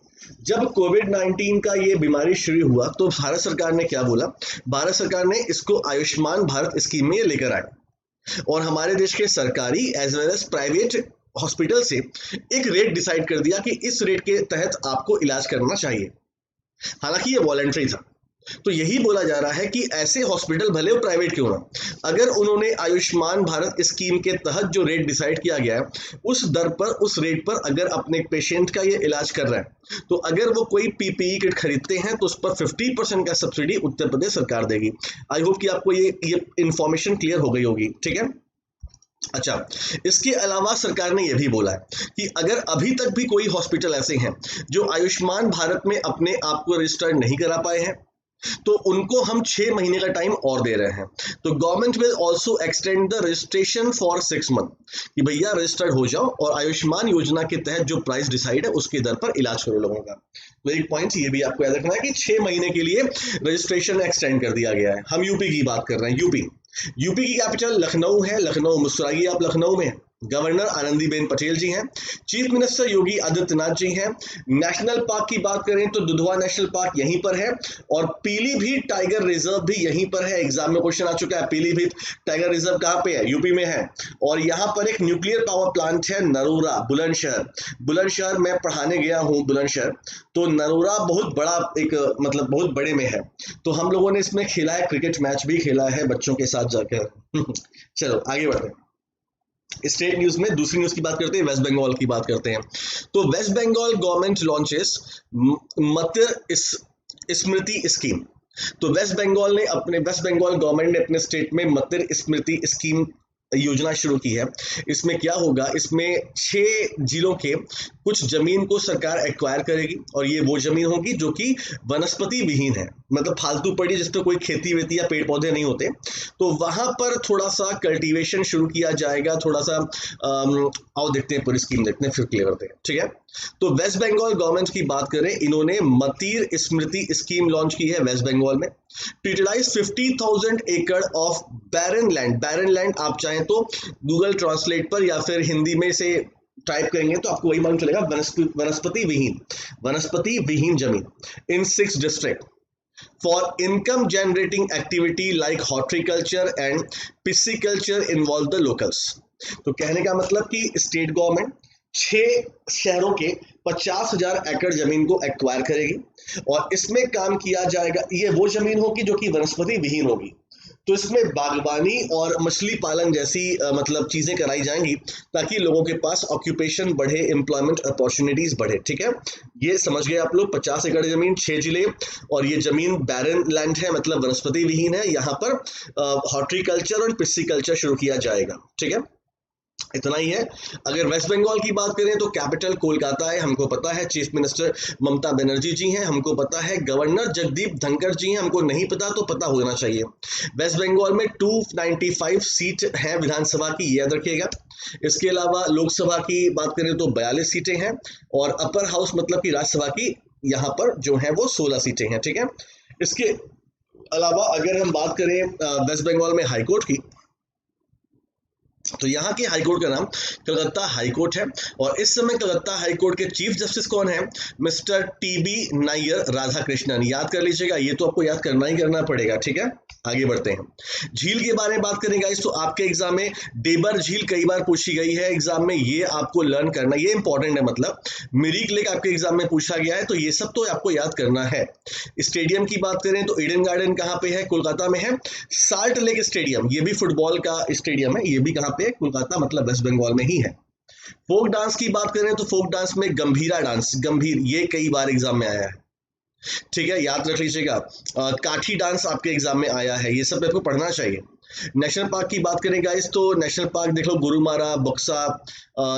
[SPEAKER 1] जब कोविड-19 का ये बीमारी शुरू हुआ तो भारत सरकार ने क्या बोला, भारत सरकार ने इसको आयुष्मान भारत स्कीम में लेकर आए और हमारे देश के सरकारी as well as private hospital से एक रेट डिसाइड कर दिया कि इस रेट के तहत आपको इलाज करना चाहिए। हालांकि ये वॉलंटरी था। तो यही बोला जा रहा है कि ऐसे हॉस्पिटल भले वो प्राइवेट क्यों ना, अगर उन्होंने आयुष्मान भारत स्कीम के तहत जो रेट डिसाइड किया गया है उस दर पर, उस रेट पर अगर अपने पेशेंट का ये इलाज कर रहा है, तो अगर वो कोई पीपीई किट खरीदते हैं तो उस पर 50% का सब्सिडी उत्तर प्रदेश सरकार देगी। आई होप कि आपको ये इंफॉर्मेशन क्लियर हो गई होगी, ठीक है। अच्छा, इसके अलावा सरकार ने यह भी बोला है कि अगर अभी तक भी कोई हॉस्पिटल ऐसे हैं जो आयुष्मान भारत में अपने आप को रजिस्टर नहीं करा पाए हैं, तो उनको हम 6 महीने का टाइम और दे रहे हैं। तो government will also extend the registration for 6 month कि भैया रजिस्टर्ड हो जाओ और आयुष्मान योजना के तहत जो प्राइस डिसाइड है उसके दर पर इलाज करो लोगों का। तो एक पॉइंट ये भी आपको याद रखना है कि 6 महीने के लिए रजिस्ट्रेशन एक्सटेंड कर दिया गया है। हम यूपी की बात कर रहे हैं। यूपी की कैपिटल लखनऊ है। लखनऊ मुस्कुराइए आप, लखनऊ में गवर्नर आनंदीबेन पटेल जी हैं, चीफ मिनिस्टर योगी आदित्यनाथ जी हैं। नेशनल पार्क की बात करें तो दुधवा नेशनल पार्क यहीं पर है और पीलीभीत टाइगर रिजर्व भी यहीं पर है। एग्जाम में क्वेश्चन आ चुका है, पीलीभीत टाइगर रिजर्व कहाँ पे है? यूपी में है। और यहाँ पर एक न्यूक्लियर पावर प्लांट है नरोरा, बुलंदशहर मैं पढ़ाने गया हूँ बुलंदशहर, तो नरोरा बहुत बड़ा एक मतलब बहुत बड़े में है। तो हम लोगों ने इसमें खेला है, क्रिकेट मैच भी खेला है बच्चों के साथ जाकर। चलो आगे बढ़ते हैं। स्टेट न्यूज में दूसरी न्यूज की बात करते हैं, वेस्ट बंगाल की बात करते हैं। तो वेस्ट बंगाल गवर्नमेंट लॉन्चेस मतिर स्मृति स्कीम। तो वेस्ट बंगाल गवर्नमेंट ने अपने स्टेट में मतिर स्मृति स्कीम योजना शुरू की है। इसमें क्या होगा, इसमें 6 जिलों के कुछ जमीन को सरकार एक्वायर करेगी और ये वो जमीन होगी जो कि वनस्पति विहीन है, मतलब फालतू पड़ी जिस पर कोई खेती वेती या पेड़ पौधे नहीं होते। तो वहां पर थोड़ा सा कल्टीवेशन शुरू किया जाएगा, थोड़ा सा आओ देखते हैं पूरी स्कीम, देखते हैं फिर क्लियर करते हैं, ठीक है। तो वेस्ट बंगाल गवर्नमेंट की बात करें, इन्होंने मतिर स्मृति स्कीम लॉन्च की है वेस्ट बंगाल में टू यूटिलाइज 50,000 एकड़ ऑफ बैरन लैंड। आप चाहें तो गूगल ट्रांसलेट पर या फिर हिंदी में से टाइप करेंगे तो आपको वही मालूम चलेगा, वनस्पति विहीन जमीन in 6 district for income generating activity like horticulture and pisciculture involve the locals. तो कहने का मतलब कि स्टेट गवर्नमेंट 6 शहरों के 50,000 एकड़ जमीन को एक्वायर करेगी और इसमें काम किया जाएगा। ये वो जमीन होगी जो कि वनस्पति विहीन होगी, तो इसमें बागवानी और मछली पालन जैसी मतलब चीजें कराई जाएंगी ताकि लोगों के पास ऑक्यूपेशन बढ़े, एम्प्लॉयमेंट अपॉर्चुनिटीज बढ़े, ठीक है। ये समझ गए आप लोग। 50 एकड़ जमीन, 6 जिले, और ये जमीन बैरन लैंड है मतलब वनस्पति विहीन है। यहाँ पर हॉर्टिकल्चर और पिस्सिकल्चर शुरू किया जाएगा, ठीक है। इतना ही है। अगर वेस्ट बंगाल की बात करें तो कैपिटल कोलकाता है, हमको पता है। चीफ मिनिस्टर ममता बनर्जी जी हैं, हमको पता है। गवर्नर जगदीप धनखड़ जी हैं, हमको नहीं पता तो पता होना चाहिए। वेस्ट बंगाल में 295 सीट हैं विधानसभा की, याद रखिएगा। इसके अलावा लोकसभा की बात करें तो 42 सीटें हैं और अपर हाउस मतलब कि राज्यसभा की यहाँ पर जो है वो 16 सीटें हैं, ठीक है। इसके अलावा अगर हम बात करें वेस्ट बंगाल में हाईकोर्ट की, तो यहाँ के हाईकोर्ट का नाम कलकत्ता हाईकोर्ट है और इस समय कलकत्ता हाईकोर्ट के चीफ जस्टिस कौन है? Mister TB Nair Radhakrishnan. याद कर लीजिएगा, ये तो आपको याद करना ही करना पड़ेगा, ठीक है। आगे बढ़ते हैं। झील के बारे में बात करें गाइस, तो आपके एग्जाम में डेबर झील कई बार पूछी गई है एग्जाम में, ये आपको लर्न करना, ये इंपॉर्टेंट है। मतलब मिरिक लेक आपके एग्जाम में पूछा गया है, तो ये सब तो आपको याद करना है। स्टेडियम की बात करें तो ईडन गार्डन कहाँ पे है? कोलकाता में है। साल्ट लेक स्टेडियम, ये भी फुटबॉल का स्टेडियम है, ये भी कहाँ पे? कोलकाता मतलब वेस्ट बंगाल में ही है। फोक डांस की बात करें तो फोक डांस में गंभीरा डांस, गंभीर, ये कई बार एग्जाम में आया है, ठीक है, याद रख लीजिएगा। काठी डांस आपके एग्जाम में आया है, ये सब आपको पढ़ना चाहिए। नेशनल पार्क की बात करें गाइस तो नेशनल पार्क देख लो, गुरुमारा, बक्सा,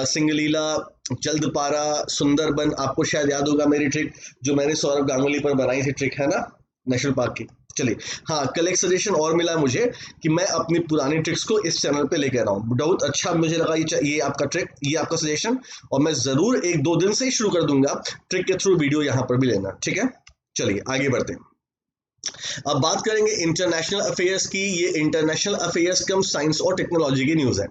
[SPEAKER 1] सिंगलीला, जल्दपारा, सुंदरबन। आपको शायद याद होगा मेरी ट्रिक जो मैंने सौरभ गांगुली पर बनाई थी, ट्रिक है ना नेशनल पार्क की। चलिए, हाँ, कल एक सजेशन और मिला मुझे कि मैं अपनी पुरानी ट्रिक्स को इस चैनल पे लेकर आऊँ। बहुत अच्छा मुझे लगा ये आपका ट्रिक, ये आपका सजेशन, और मैं जरूर 1-2 दिन से ही शुरू कर दूंगा ट्रिक के थ्रू वीडियो यहाँ पर भी लेना, ठीक है। चलिए आगे बढ़ते हैं। अब बात करेंगे इंटरनेशनल अफेयर्स की। ये इंटरनेशनल अफेयर्स कम साइंस और टेक्नोलॉजी की न्यूज है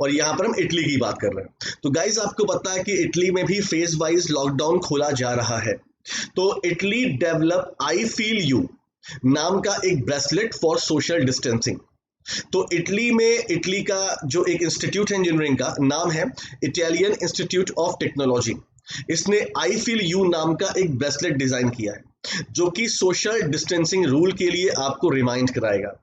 [SPEAKER 1] और यहाँ पर हम इटली की बात कर रहे हैं। तो गाइज आपको पता है कि इटली में भी फेज वाइज लॉकडाउन खोला जा रहा है। तो Italy develop I feel you नाम का एक ब्रेसलेट फॉर सोशल डिस्टेंसिंग। तो इटली में, इटली का जो एक इंस्टीट्यूट है इंजीनियरिंग का, नाम है इटालियन इंस्टीट्यूट ऑफ टेक्नोलॉजी। इसने आई फील यू नाम का एक ब्रेसलेट डिजाइन किया है। जो कि सोशल डिस्टेंसिंग रूल के लिए आपको रिमाइंड कराएगा।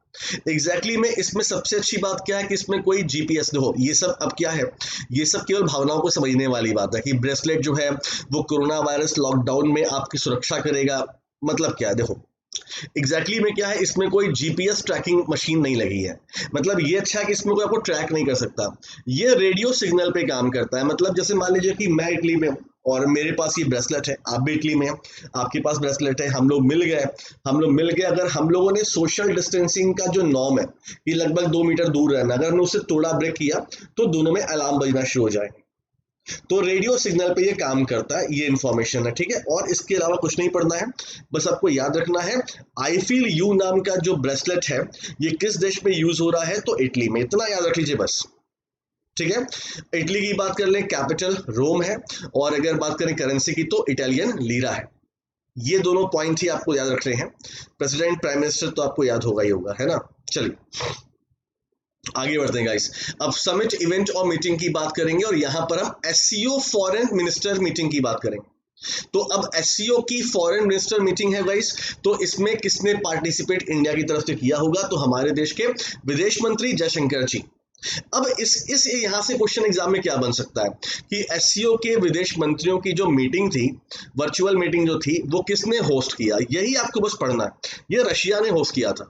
[SPEAKER 1] एग्जैक्टली में इसमें सबसे अच्छी बात क्या है कि इसमें कोई जीपीएस हो, ये सब अब क्या है, ये सब केवल भावनाओं को समझने वाली बात है कि ब्रेसलेट जो है वो कोरोना वायरस लॉकडाउन में आपकी सुरक्षा करेगा। मतलब क्या है, देखो एग्जैक्टली में क्या है, इसमें कोई जीपीएस ट्रैकिंग मशीन नहीं लगी है। मतलब ये अच्छा है कि इसमें कोई आपको ट्रैक नहीं कर सकता। ये रेडियो सिग्नल पे काम करता है। मतलब जैसे मान लीजिए कि मैं इटली में हूँ और मेरे पास ये ब्रेसलेट है, आप भी इटली में हैं, आपके पास ब्रेसलेट है, हम लोग मिल गए, अगर हम लोगों ने सोशल डिस्टेंसिंग का जो नॉर्म है कि लगभग 2 मीटर दूर रहना, अगर हमने उससे थोड़ा ब्रेक किया तो दोनों में अलार्म बजना शुरू हो जाएगा। तो रेडियो सिग्नल पे ये काम करता है, ये इंफॉर्मेशन है, ठीक है। और इसके अलावा कुछ नहीं पढ़ना है, बस आपको याद रखना है आई फील यू नाम का जो ब्रेसलेट है ये किस देश में यूज हो रहा है, तो इटली में। इतना याद रख लीजिए बस, ठीक है। इटली की बात कर लें, कैपिटल रोम है, और अगर बात करें करेंसी की तो इटालियन लीरा है। ये दोनों पॉइंट ही आपको याद रखने हैं। प्रेसिडेंट प्राइम मिनिस्टर तो आपको याद होगा ही होगा, है ना। चलिए आगे बढ़ते हैं गाइस। अब समिट इवेंट और मीटिंग की बात करेंगे और यहां पर हम एससीओ फॉरेन मिनिस्टर मीटिंग की बात करेंगे। तो अब एससीओ की फॉरेन मिनिस्टर मीटिंग है गाइस, तो इसमें किसने पार्टिसिपेट इंडिया की तरफ से किया होगा, तो हमारे देश के विदेश मंत्री जयशंकर जी। अब इस यहां से क्वेश्चन एग्जाम में क्या बन सकता है कि एससीओ के विदेश मंत्रियों की जो मीटिंग थी, वर्चुअल मीटिंग जो थी, वो किसने होस्ट किया, यही आपको बस पढ़ना है। ये रशिया ने होस्ट किया था।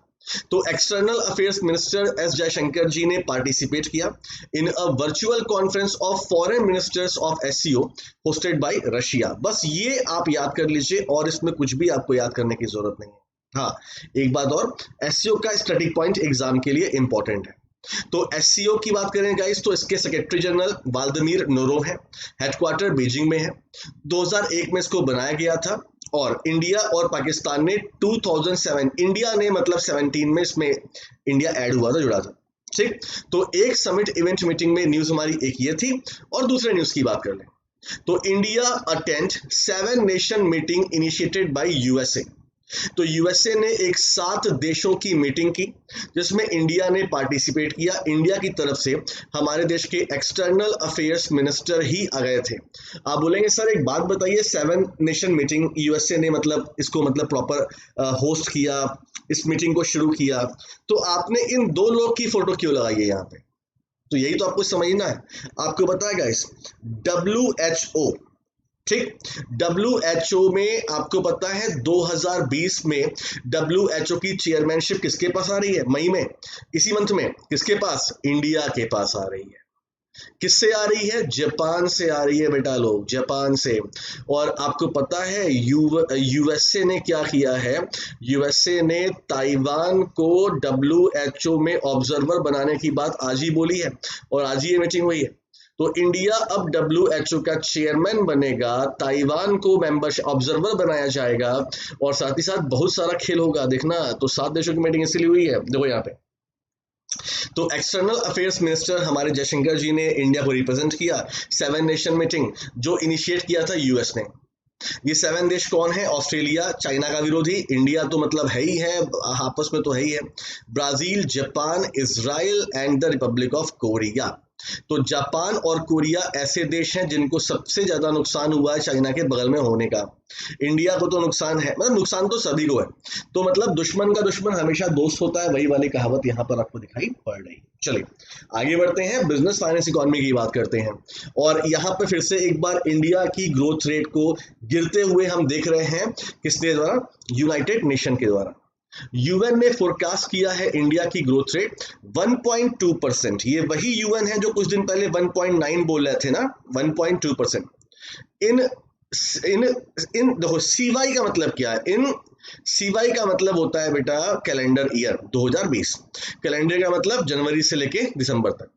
[SPEAKER 1] तो external affairs minister S Jaishankar ji ने पार्टिसिपेट किया in a virtual conference of foreign ministers of SCO hosted by Russia. बस ये आप याद कर लीजिए और इसमें कुछ भी आपको याद करने की जरूरत नहीं है। हाँ, एक बात और, एससीओ का स्टैटिक पॉइंट एग्जाम के लिए इंपॉर्टेंट है। तो एससीओ की बात करें गाइस, तो इसके सेक्रेटरी जनरल वाल्दिमीर नोरोव है, हेडक्वार्टर बीजिंग में है। 2001 में इसको बनाया गया था और इंडिया और पाकिस्तान ने 2007, इंडिया ने मतलब 17 में इसमें इंडिया ऐड हुआ था, जुड़ा था, ठीक। तो एक समिट इवेंट मीटिंग में न्यूज हमारी एक ये थी, और दूसरे न्यूज की बात कर लें तो India attend 7 nation meeting initiated by USA. तो यूएसए ने एक 7 देशों की मीटिंग की जिसमें इंडिया ने पार्टिसिपेट किया। इंडिया की तरफ से हमारे देश के एक्सटर्नल अफेयर्स मिनिस्टर ही आ गए थे। आप बोलेंगे सर एक बात बताइए, 7 नेशन मीटिंग यूएसए ने मतलब इसको मतलब प्रॉपर होस्ट किया, इस मीटिंग को शुरू किया, तो आपने इन 2 लोग की फोटो क्यों लगाई है यहाँ पे, तो यही तो आपको समझना है। आपको बताएगा इस WHO, ठीक, WHO में आपको पता है 2020 में WHO की चेयरमैनशिप किसके पास आ रही है, मई में, इसी मंथ में, किसके पास, इंडिया के पास आ रही है। किससे आ रही है, जापान से आ रही है बेटा लोग, जापान से। और आपको पता है यूएसए ने क्या किया है, यूएसए ने ताइवान को WHO में ऑब्जर्वर बनाने की बात आज ही बोली है और आज ही ये मीटिंग हुई है। तो इंडिया अब WHO का चेयरमैन बनेगा, ताइवान को मेंबरशिप ऑब्जर्वर बनाया जाएगा और साथ ही साथ बहुत सारा खेल होगा, देखना। तो 7 देशों की मीटिंग इसलिए हुई है, देखो यहाँ पे। तो एक्सटर्नल अफेयर्स मिनिस्टर हमारे जयशंकर जी ने इंडिया को रिप्रेजेंट किया। 7 नेशन मीटिंग जो इनिशिएट किया था यूएस ने। ये 7 देश कौन है, ऑस्ट्रेलिया, चाइना का विरोधी, इंडिया तो मतलब है ही है, आपस में तो है ही है, Brazil, Japan, Israel and the Republic of Korea. तो जापान और कोरिया ऐसे देश हैं जिनको सबसे ज्यादा नुकसान हुआ है चाइना के बगल में होने का। इंडिया को तो नुकसान है, मतलब नुकसान तो सभी को है। तो मतलब दुश्मन का दुश्मन हमेशा दोस्त होता है, वही वाली कहावत यहाँ पर आपको दिखाई पड़ रही। चलिए आगे बढ़ते हैं, बिजनेस फाइनेंस इकोनॉमी की बात करते हैं। और यहाँ पे फिर से एक बार इंडिया की ग्रोथ रेट को गिरते हुए हम देख रहे हैं, किसके द्वारा, यूनाइटेड नेशन के द्वारा। यूएन ने फोरकास्ट किया है इंडिया की ग्रोथ रेट 1.2%। ये वही यूएन है जो कुछ दिन पहले 1.9 बोल रहे थे ना, 1.2%। इन इन इन देखो सीवाई का मतलब क्या है, इन सीवाई का मतलब होता है बेटा कैलेंडर ईयर 2020, कैलेंडर का मतलब जनवरी से लेके दिसंबर तक।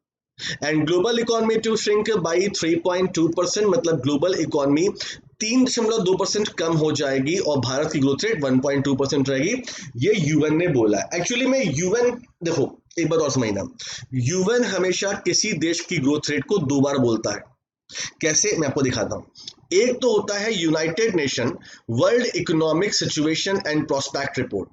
[SPEAKER 1] And global economy to shrink by 3.2%, मतलब ग्लोबल इकोनॉमी 3.2% कम हो जाएगी और भारत की ग्रोथ रेट 1.2% रहेगी, ये यूएन ने बोला है। एक्चुअली में यूएन, देखो एक बात और समझना, यूएन हमेशा किसी देश की ग्रोथ रेट को 2 बार बोलता है। कैसे, मैं आपको दिखाता हूं। एक तो होता है United nation world economic situation and prospect report.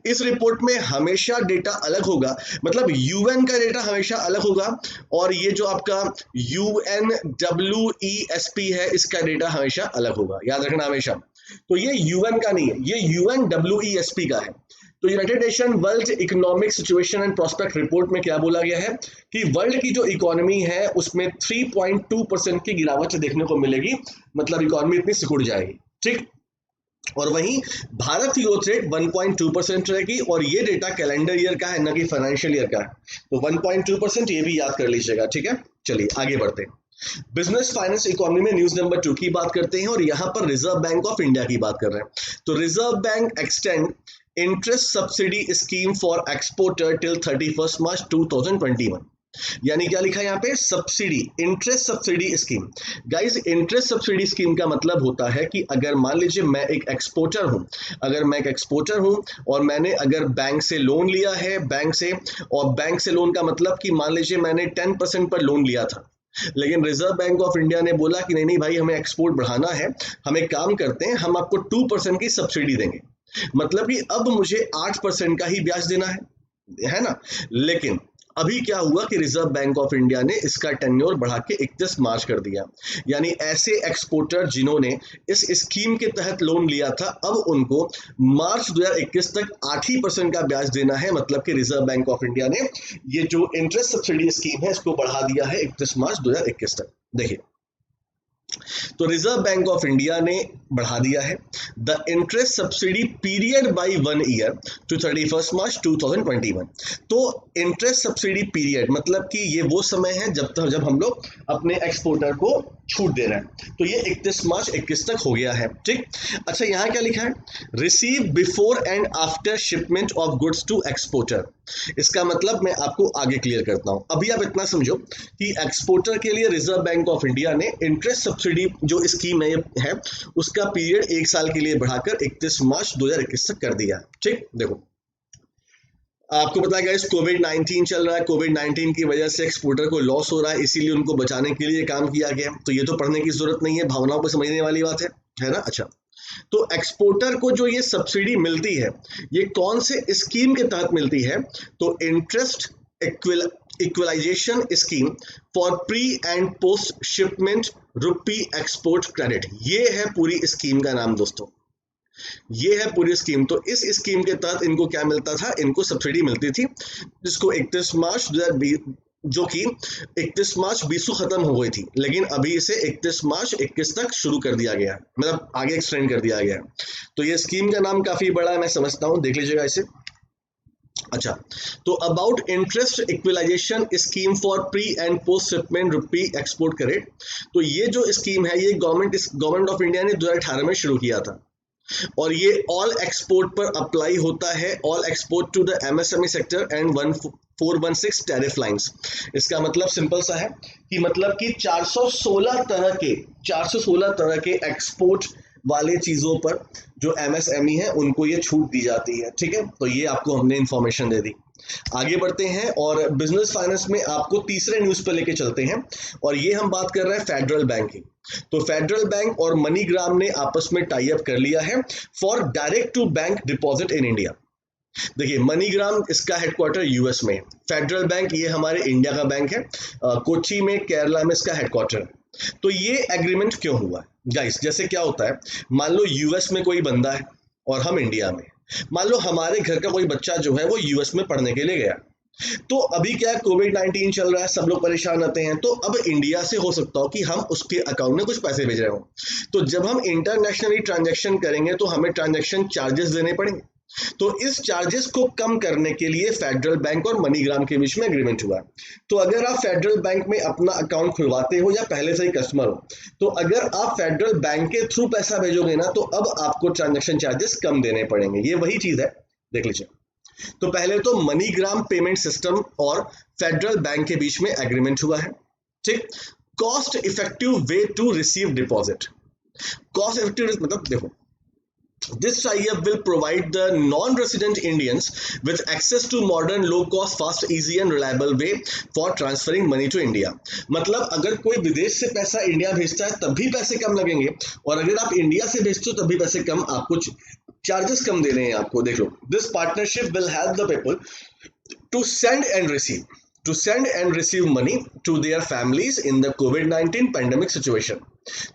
[SPEAKER 1] इस रिपोर्ट में हमेशा डेटा अलग होगा, मतलब यूएन का डेटा हमेशा अलग होगा, और ये जो आपका UNWESP है इसका डेटा हमेशा अलग होगा, याद रखना हमेशा। तो ये यूएन का नहीं है, ये UNWESP का है। तो United nation world economic situation and prospect report में क्या बोला गया है कि वर्ल्ड की जो इकोनॉमी है उसमें 3.2% की गिरावट देखने को मिलेगी, मतलब इकोनॉमी इतनी सिकुड़ जाएगी, ठीक। और वहीं भारत की ग्रोथ रेट 1.2% रहेगी, और ये डेटा कैलेंडर ईयर का है, ना कि फाइनेंशियल ईयर का है। तो 1.2% ये भी याद कर लीजिएगा, ठीक है। चलिए आगे बढ़ते हैं। बिजनेस फाइनेंस इकोनॉमी में न्यूज नंबर 2 की बात करते हैं, और यहाँ पर रिजर्व बैंक ऑफ इंडिया की बात कर रहे हैं। तो reserve bank extend interest subsidy scheme for exporter till 31 March 2021। यानी क्या लिखा है यहाँ पे, subsidy, interest subsidy scheme. Guys interest subsidy scheme का मतलब होता है कि अगर मान लीजिए मैं एक एक्सपोर्टर हूं, और मैंने अगर बैंक से लोन लिया है, और बैंक से लोन का मतलब कि मान लीजिए मैंने 10% पर लोन लिया था, लेकिन रिजर्व बैंक ऑफ इंडिया ने बोला कि नहीं नहीं भाई, हमें एक्सपोर्ट बढ़ाना है, हम एक काम करते हैं, हम आपको 2% की सब्सिडी देंगे। मतलब कि अब मुझे 8% का ही ब्याज देना है ना। लेकिन अभी क्या हुआ कि रिजर्व बैंक ऑफ इंडिया ने इसका टेन्योर बढ़ा के 31 मार्च कर दिया। यानी ऐसे एक्सपोर्टर जिन्होंने इस स्कीम के तहत लोन लिया था, अब उनको मार्च 2021 तक 8% का ब्याज देना है। मतलब कि रिजर्व बैंक ऑफ इंडिया ने ये जो इंटरेस्ट सब्सिडी स्कीम है इसको बढ़ा दिया है 31 मार्च 2021 तक। देखिए, तो रिजर्व बैंक ऑफ इंडिया ने बढ़ा दिया है the interest subsidy period by 1 year to 31 March 2021। तो इंटरेस्ट सब्सिडी पीरियड मतलब कि ये वो समय है जब हम लोग अपने एक्सपोर्टर को छूट दे रहे हैं। तो ये 31 मार्च 21 तक हो गया है, ठीक। अच्छा, यहाँ क्या लिखा है, receive before and after shipment of goods to exporter. इसका मतलब मैं आपको आगे क्लियर करता हूं। अभी आप इतना समझो कि एक्सपोर्टर के लिए रिजर्व बैंक ऑफ इंडिया ने इंटरेस्ट सब्सिडी जो स्कीम है उसका पीरियड 1 साल के लिए बढ़ाकर 31 मार्च 2021 तक कर दिया, ठीक। देखो, आपको पता है कोविड-19 चल रहा है, कोविड-19 की वजह से एक्सपोर्टर को लॉस हो रहा है, इसीलिए उनको बचाने के लिए काम किया गया। तो ये तो पढ़ने की जरूरत नहीं है, भावनाओं पर समझने वाली बात है ना। अच्छा, तो एक्सपोर्टर को जो ये सब्सिडी मिलती है, ये कौन से स्कीम के तहत मिलती है, तो interest equalization scheme for pre and post shipment rupee export credit. ये है पूरी स्कीम का नाम दोस्तों, ये है पूरी स्कीम। तो इस स्कीम के तहत इनको क्या मिलता था, इनको सब्सिडी मिलती थी, जिसको 31 मार्च 2020 जो कि 31 मार्च 20 को खत्म हो गई थी, लेकिन अभी इसे 31 मार्च 21 तक शुरू कर दिया गया, मतलब आगे एक्सटेंड कर दिया गया। तो ये स्कीम का नाम काफी बड़ा है, मैं समझता हूं, देख लीजिएगा इसे। अच्छा, तो about interest equalization scheme for pre and post shipment rupee export credit. तो ये जो स्कीम है ये गवर्नमेंट ऑफ इंडिया ने 2018 में शुरू किया था, और ये ऑल एक्सपोर्ट पर अप्लाई होता है, all export to the MSME sector and 416 tariff lines. इसका मतलब सिंपल सा है कि मतलब कि 416 तरह के एक्सपोर्ट वाले चीजों पर जो MSME है उनको ये छूट दी जाती है, ठीक है। तो ये आपको हमने इंफॉर्मेशन दे दी। आगे बढ़ते हैं और बिजनेस फाइनेंस में आपको तीसरे न्यूज पे लेके चलते हैं, और ये हम बात कर रहे हैं फेडरल बैंक की। तो फेडरल बैंक और मनीग्राम ने आपस में टाई अप कर लिया है for direct to bank deposit in India. देखिए, मनीग्राम इसका हेडक्वार्टर यूएस में, फेडरल बैंक ये हमारे इंडिया का बैंक है, कोच्चि में, केरला में इसका हेडक्वार्टर है। तो ये एग्रीमेंट क्यों हुआ गाइस, जैसे क्या होता है, मान लो यूएस में कोई बंदा है और हम इंडिया में, मान लो हमारे घर का कोई बच्चा जो है वो यूएस में पढ़ने के लिए गया, तो अभी क्या कोविड-19 चल रहा है, सब लोग परेशान रहते हैं, तो अब इंडिया से हो सकता हो कि हम उसके अकाउंट में कुछ पैसे भेज रहे हो। तो जब हम इंटरनेशनली ट्रांजैक्शन करेंगे तो हमें ट्रांजैक्शन चार्जेस देने पड़ेंगे। तो इस चार्जेस को कम करने के लिए फेडरल बैंक और मनीग्राम के बीच में एग्रीमेंट हुआ। तो अगर आप फेडरल बैंक में अपना अकाउंट खुलवाते हो या पहले से ही कस्टमर हो, तो अगर आप फेडरल बैंक के थ्रू पैसा भेजोगे ना, तो अब आपको ट्रांजैक्शन चार्जेस कम देने पड़ेंगे। ये वही चीज है, देख लीजिए। तो पहले तो मनीग्राम पेमेंट सिस्टम और फेडरल बैंक के बीच में एग्रीमेंट हुआ है, ठीक। Cost effective way to receive deposit. Cost effective मतलब देखो, this tie-up will provide the non-resident Indians with access to modern, low-cost, fast, easy and reliable way for transferring money to India। मतलब अगर कोई विदेश से पैसा इंडिया भेजता है तब भी पैसे कम लगेंगे, और अगर आप इंडिया से भेजते हो तब भी पैसे कम, आपको चार्जेस कम देने हैं आपको। देख लो, this partnership will help the people to send and receive money to their families in the COVID-19 pandemic situation।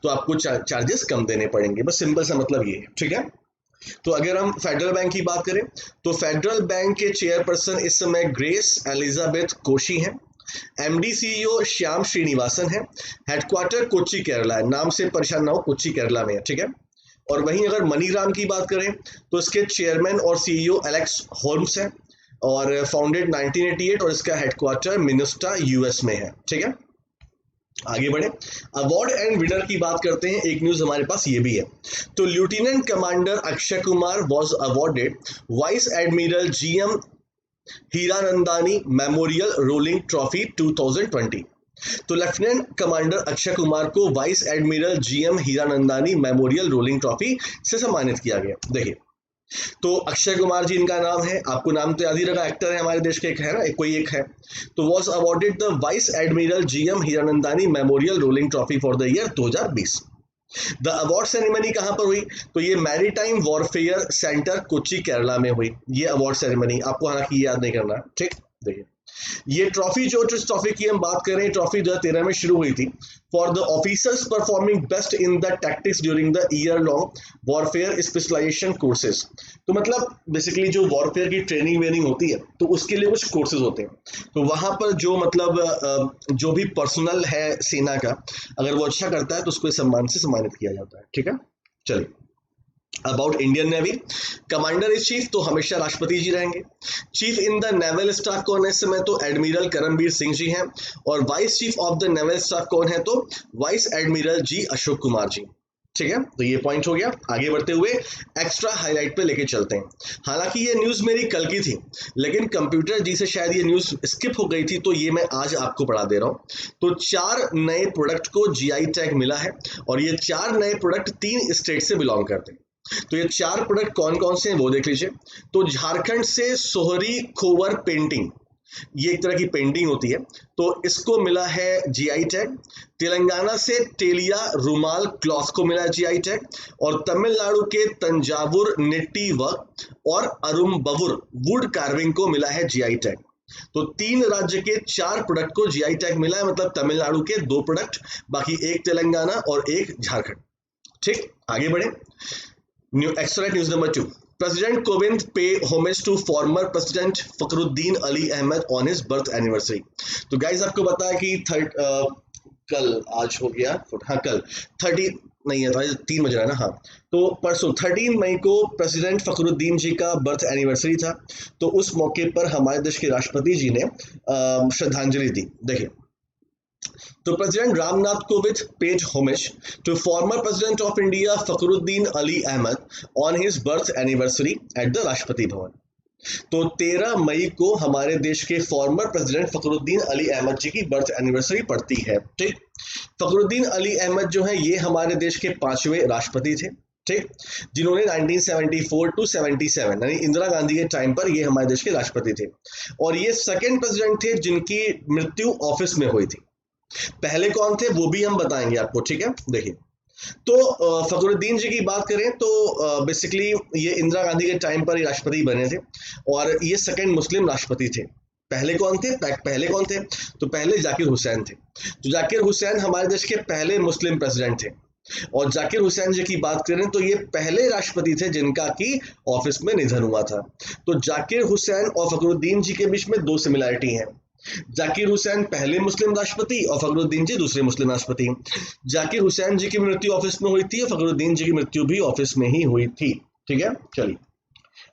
[SPEAKER 1] तो आपको चार्जेस कम देने पड़ेंगे, बस सिंपल सा मतलब ये है, ठीक है। तो अगर हम फेडरल बैंक की बात करें तो फेडरल बैंक के चेयरपर्सन इस समय ग्रेस एलिजाबेथ कोशी हैं। एमडी सीईओ श्याम श्रीनिवासन है। हेडक्वार्टर कोच्चि केरला है, नाम से परेशान ना हो, कोच्चि केरला में है, ठीक है। और वहीं अगर मनीग्राम की बात करें तो इसके चेयरमैन और सीईओ एलेक्स होल्म्स है और फाउंडेड 1988 और इसका हेडक्वार्टर मिनेसोटा यूएस में है, ठीक है। आगे बढ़े, अवार्ड एंड विनर की बात करते हैं। एक न्यूज हमारे पास ये भी है। तो lieutenant commander Akshay Kumar was awarded vice admiral GM Hiranandani memorial rolling trophy 2020। तो लेफ्टिनेंट कमांडर अक्षय कुमार को vice admiral GM Hiranandani memorial rolling trophy से सम्मानित किया गया। देखिए, तो अक्षय कुमार जी इनका नाम है, आपको नाम तो याद ही रखा, एक्टर है हमारे देश के, एक है ना, कोई एक है। तो was awarded the vice admiral GM Hiranandani memorial rolling trophy for the year 2020। The award ceremony कहां पर हुई? तो ये maritime warfare centre Kochi Kerala में हुई ये अवार्ड सेरेमनी, आपको हालांकि याद नहीं करना, ठीक। देखिए, ये ट्रॉफी जिस ट्रॉफी की हम बात करें, ट्रॉफी 2013 में शुरू हुई थी for the officers performing best in the tactics during the year long warfare specialization courses. तो मतलब बेसिकली जो वॉरफेयर की ट्रेनिंग वेनिंग होती है तो उसके लिए कुछ कोर्सेज होते हैं, तो वहां पर जो मतलब जो भी पर्सनल है सेना का, अगर वो अच्छा करता है तो उसको सम्मान से सम्मानित किया जाता है, ठीक है। चलिए, about Indian navy, commander in chief तो हमेशा राष्ट्रपति जी रहेंगे। Chief in the naval staff कौन है इस समय? तो एडमिरल करमबीर सिंह जी हैं। और vice chief of the naval staff कौन है? तो vice admiral G Ashok Kumar ji, ठीक है। तो ये पॉइंट हो गया। आगे बढ़ते हुए एक्स्ट्रा हाईलाइट पे लेके चलते हैं। हालांकि ये न्यूज मेरी कल की थी, लेकिन कंप्यूटर जी से शायद ये न्यूज स्किप हो गई थी, तो ये मैं आज आपको पढ़ा दे रहा हूं। तो 4 नए प्रोडक्ट को जीआई टैग मिला है और ये 4 नए प्रोडक्ट 3 स्टेट से बिलोंग करते हैं। तो ये 4 प्रोडक्ट कौन कौन से हैं वो देख लीजिए। तो झारखंड से सोहरी खोवर पेंटिंग, ये एक तरह की पेंटिंग होती है, तो इसको मिला है जीआई टैग। तेलंगाना से टेलिया रुमाल क्लॉथ को मिला जीआई टैग। और तमिलनाडु के तंजावुर निट्टी वर्क और अरुम्बवुर वुड कार्विंग को मिला है जीआई टैग। तो 3 राज्य के 4 प्रोडक्ट को जीआई टैग मिला है, मतलब तमिलनाडु के 2 प्रोडक्ट, बाकी एक तेलंगाना और एक झारखंड, ठीक। आगे बढ़े, extra news number 2। President Kovind pay homage to former President Fakhruddin Ali Ahmed on his birth anniversary। तो गाइज आपको पता है कि कल, आज हो गया, हाँ कल 30 नहीं है, 3 बज रहा है ना, हाँ, तो परसों 13 मई को प्रेसिडेंट फखरुद्दीन जी का बर्थ एनिवर्सरी था। तो उस मौके पर हमारे देश के राष्ट्रपति जी ने श्रद्धांजलि दी। देखिए, तो president Ramnath Kovind paid homage to former president of India Fakhruddin Ali Ahmed on his birth anniversary at the Rashtrapati Bhavan. तो 13 मई को हमारे देश के फॉर्मर प्रेसिडेंट फखरुद्दीन अली अहमद जी की बर्थ एनिवर्सरी पड़ती है, ठीक। फखरुद्दीन अली अहमद जो है ये हमारे देश के 5वें राष्ट्रपति थे, ठीक, जिन्होंने 1974 टू 77 यानी इंदिरा गांधी के टाइम पर ये हमारे देश के राष्ट्रपति थे। और ये सेकेंड प्रेसिडेंट थे जिनकी मृत्यु ऑफिस में हुई थी। पहले कौन थे वो भी हम बताएंगे आपको, ठीक है। देखिए, तो फखरुद्दीन जी की बात करें तो बेसिकली ये इंदिरा गांधी के टाइम पर राष्ट्रपति बने थे और ये सेकंड मुस्लिम राष्ट्रपति थे। पहले कौन थे? तो पहले जाकिर हुसैन थे। तो जाकिर हुसैन हमारे देश के पहले मुस्लिम प्रेसिडेंट थे। और जाकिर हुसैन जी की बात करें तो ये पहले राष्ट्रपति थे जिनका की ऑफिस में निधन हुआ था। तो जाकिर हुसैन और फखरुद्दीन जी के बीच में 2 सिमिलरिटी हैं। जाकिर हुसैन पहले मुस्लिम राष्ट्रपति और फखरुद्दीन जी दूसरे मुस्लिम राष्ट्रपति। जाकिर हुसैन जी की मृत्यु ऑफिस में हुई थी और फखरुद्दीन जी की मृत्यु भी ऑफिस में ही हुई थी, ठीक है। चलिए,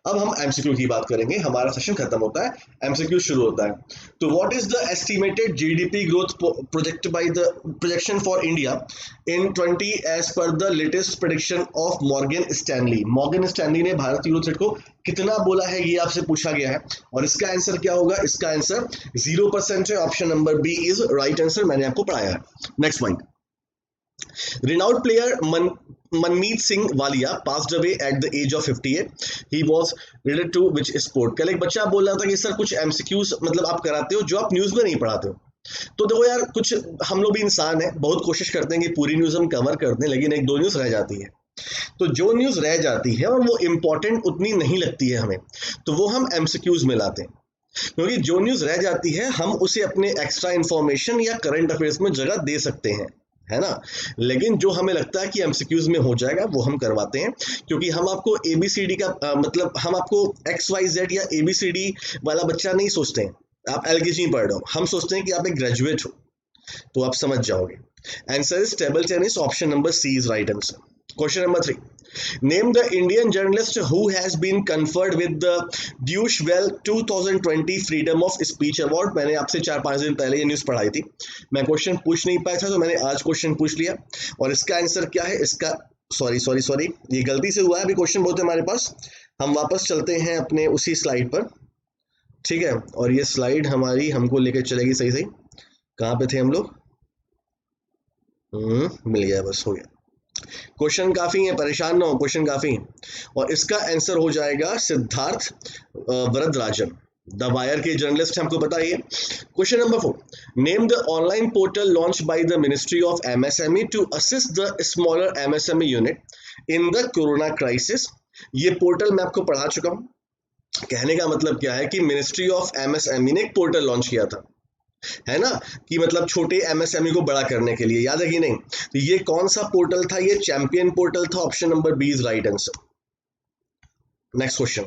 [SPEAKER 1] अब हम एमसीक्यू की बात करेंगे। हमारा सेशन खत्म होता है, एमसीक्यू शुरू होता है। तो what is the estimated GDP growth project by the projection for India in 20 as per the latest prediction of Morgan Stanley. Morgan Stanley ने भारतीय ग्रोथ रेट को कितना बोला है ये आपसे पूछा गया है और इसका आंसर क्या होगा? इसका आंसर 0% है। Option number B is right answer, मैंने आपको पढ़ाया है। Next point, renowned player Manmeet Singh Walia passed away at the age of 58. He was related to which sport? कल एक बच्चा बोल रहा था कि सर कुछ एमसीक्यूज मतलब आप कराते हो जो आप न्यूज में नहीं पढ़ाते हो। तो देखो यार, कुछ हम लोग भी इंसान हैं, बहुत कोशिश करते हैं कि पूरी न्यूज हम कवर कर दें, लेकिन 1-2 न्यूज रह जाती है। तो जो न्यूज रह जाती है और वो इंपॉर्टेंट उतनी नहीं लगती है हमें, तो वो हम एमसीक्यूज में लाते हैं। क्योंकि जो न्यूज रह जाती है हम उसे अपने एक्स्ट्रा इंफॉर्मेशन या करंट अफेयर्स में जगह दे सकते हैं। है ना। लेकिन जो हमें लगता है कि एमसीक्यूज में हो जाएगा वो हम करवाते हैं, क्योंकि हम आपको एबीसीडी का मतलब हम आपको XYZ या एबीसीडी वाला बच्चा नहीं सोचते हैं। आप एलकेजी में पढ़ रहे हो, हम सोचते हैं कि आप एक ग्रेजुएट हो, तो आप समझ जाओगे। Answer is table tennis, option number C is right answer. Question number 3, name the Indian journalist who has been conferred with the Deutsche Welle 2020 freedom of speech award. मैंने आपसे 4-5 दिन पहले ये न्यूज़ पढ़ाई थी, मैं क्वेश्चन पूछ नहीं पाया था तो मैंने आज क्वेश्चन पूछ लिया, और इसका आंसर क्या है, इसका सॉरी ये गलती से हुआ है, अभी क्वेश्चन बहुत है हमारे पास। हम वापस चलते हैं अपने उसी स्लाइड पर, ठीक है, और ये स्लाइड हमारी हमको लेकर चलेगी सही सही। कहाँ पे थे हम लोग? मिल गया, बस हो गया। क्वेश्चन काफी है, परेशान ना हो, क्वेश्चन काफी है, और इसका आंसर हो जाएगा सिद्धार्थ वरदराजन, द वायर के जर्नलिस्ट हमको बताइए। Question number 4, name the online portal launch by the ministry of MSME to assist the smaller MSME unit in the corona crisis. ये पोर्टल मैं आपको पढ़ा चुका हूं। कहने का मतलब क्या है कि मिनिस्ट्री ऑफ एमएसएमई ने एक पोर्टल लॉन्च किया था, है ना, कि मतलब छोटे एमएसएमई को बड़ा करने के लिए, याद है कि नहीं? तो ये कौन सा पोर्टल था? ये चैंपियन पोर्टल था, option number B is right answer. Next question,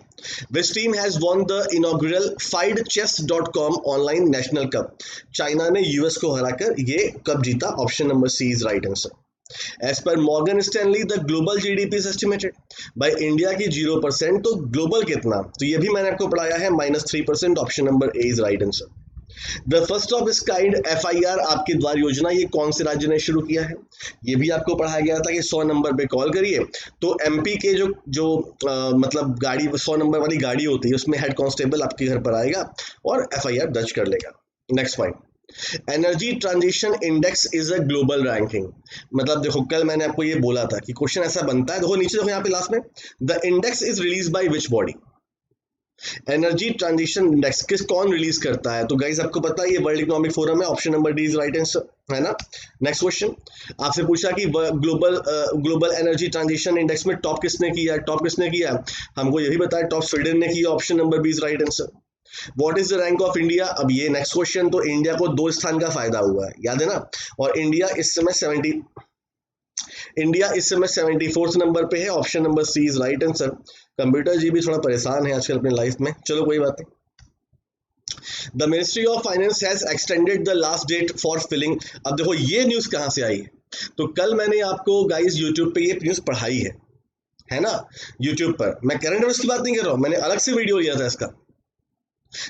[SPEAKER 1] which team has won the inaugural FIDEChess.com online national cup. China ने यूएस को हराकर ये कप जीता, option number C is right answer. As per Morgan Stanley the global GDP is estimated by India की 0%, तो global कितना? तो ये भी मैंने आपको पढ़ाया है, -3%, option number A is right answer. The first of इस काइंड FIR आपके द्वार योजना, ये कौन से राज्य ने शुरू किया है? ये भी आपको पढ़ाया गया था कि 100 नंबर पे कॉल करिए, तो एमपी के जो मतलब गाड़ी 100 नंबर वाली गाड़ी होती है, उसमें हेड कांस्टेबल आपके घर पर आएगा और FIR दर्ज कर लेगा। Next point, energy transition index is a global ranking. मतलब देखो, कल मैंने आपको ये बोला था कि क्वेश्चन ऐसा बनता है, देखो नीचे देखो यहाँ पे लास्ट में, the index is release by which body. Energy transition index कौन रिलीज करता है? तो गाइस आपको पता है ये वर्ल्ड इकोनॉमिक फोरम है, option number D is right answer, है ना। नेक्स्ट क्वेश्चन, आपसे पूछा कि ग्लोबल एनर्जी ट्रांजिशन इंडेक्स में टॉप किसने किया? टॉप किसने किया? हमको ये भी बताया, टॉप स्वीडन ने किया, option number B is right answer. What is the rank of India? अब ये नेक्स्ट क्वेश्चन, तो इंडिया को 2 स्थान का फायदा हुआ है, याद है ना, और इंडिया इस समय 74th नंबर पे है, option number C is right answer. Computer जी भी थोड़ा परेशान है आजकल अपनी लाइफ में, चलो कोई बात नहीं। The ministry of finance has extended the last date for filling. अब देखो ये न्यूज कहां से आई है? तो कल मैंने आपको गाइस यूट्यूब पे ये न्यूज पढ़ाई है ना, यूट्यूब पर। मैं करंट अफेयर्स की बात नहीं कर रहा हूं, मैंने अलग से वीडियो लिया था इसका।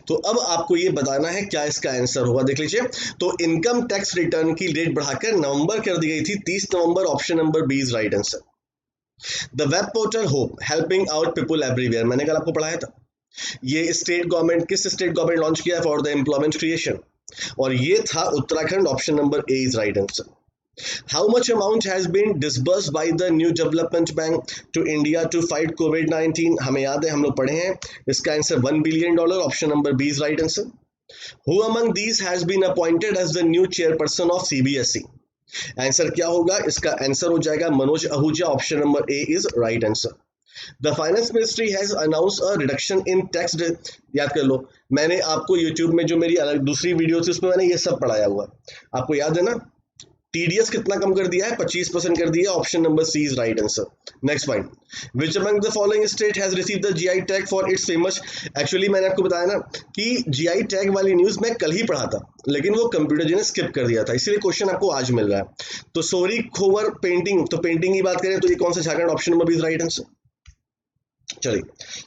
[SPEAKER 1] तो अब आपको ये बताना है क्या इसका आंसर होगा, देख लीजिए। तो इनकम टैक्स रिटर्न की डेट बढ़ाकर नवंबर कर दी गई थी, 30 नवंबर, option number B is right answer. The web portal hope helping out people everywhere, मैंने कल आपको पढ़ाया था। ये स्टेट गवर्नमेंट, किस स्टेट गवर्नमेंट लॉन्च किया फॉर द एम्प्लॉयमेंट क्रिएशन? और ये था Uttarakhand, option number A is right answer. How much amount has been disbursed by the new development bank to India to fight कोविड-19? हमें याद है, हम लोग पढ़े हैं, इसका answer $1 billion, option number B is right answer. Who among these has been appointed as the new chairperson of CBSE? Answer क्या होगा? इसका आंसर हो जाएगा Manoj Ahuja, option number A is right answer. The finance ministry has announce a reduction in tax. याद कर लो, मैंने आपको YouTube में जो मेरी अलग दूसरी वीडियो थी उसमें मैंने ये सब पढ़ाया हुआ, आपको याद है ना। TDS कितना कम कर दिया है? 25% कर दिया, option number C is right answer. Next point, which among the following state has received the GI tag for its famous. Actually मैंने आपको बताया ना कि GI टैग वाली न्यूज मैं कल ही पढ़ा था, लेकिन वो कंप्यूटर जी ने स्किप कर दिया था, इसीलिए क्वेश्चन आपको आज मिल रहा है। तो सोरी खोवर पेंटिंग, तो पेंटिंग की बात करें तो ये कौन सा Jharkhand, option number B is right answer. चलिए,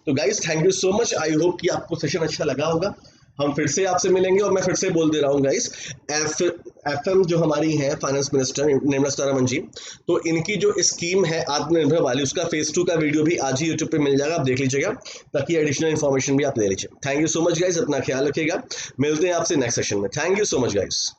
[SPEAKER 1] तो guys thank you so much, I hope कि आपको सेशन अच्छा लगा होगा। हम फिर से आपसे मिलेंगे, और मैं फिर से बोल दे रहा हूँ गाइस, FM जो हमारी है फाइनेंस मिनिस्टर निर्मला सीतारमण जी, तो इनकी जो स्कीम है आत्मनिर्भर वाली, उसका फेज 2 का वीडियो भी आज ही यूट्यूब पे मिल जाएगा, आप देख लीजिएगा, ताकि एडिशनल इन्फॉर्मेशन भी आप ले लीजिए। Thank you so much guys, अपना ख्याल रखिएगा, मिलते हैं आपसे नेक्स्ट सेशन में। Thank you so much guys.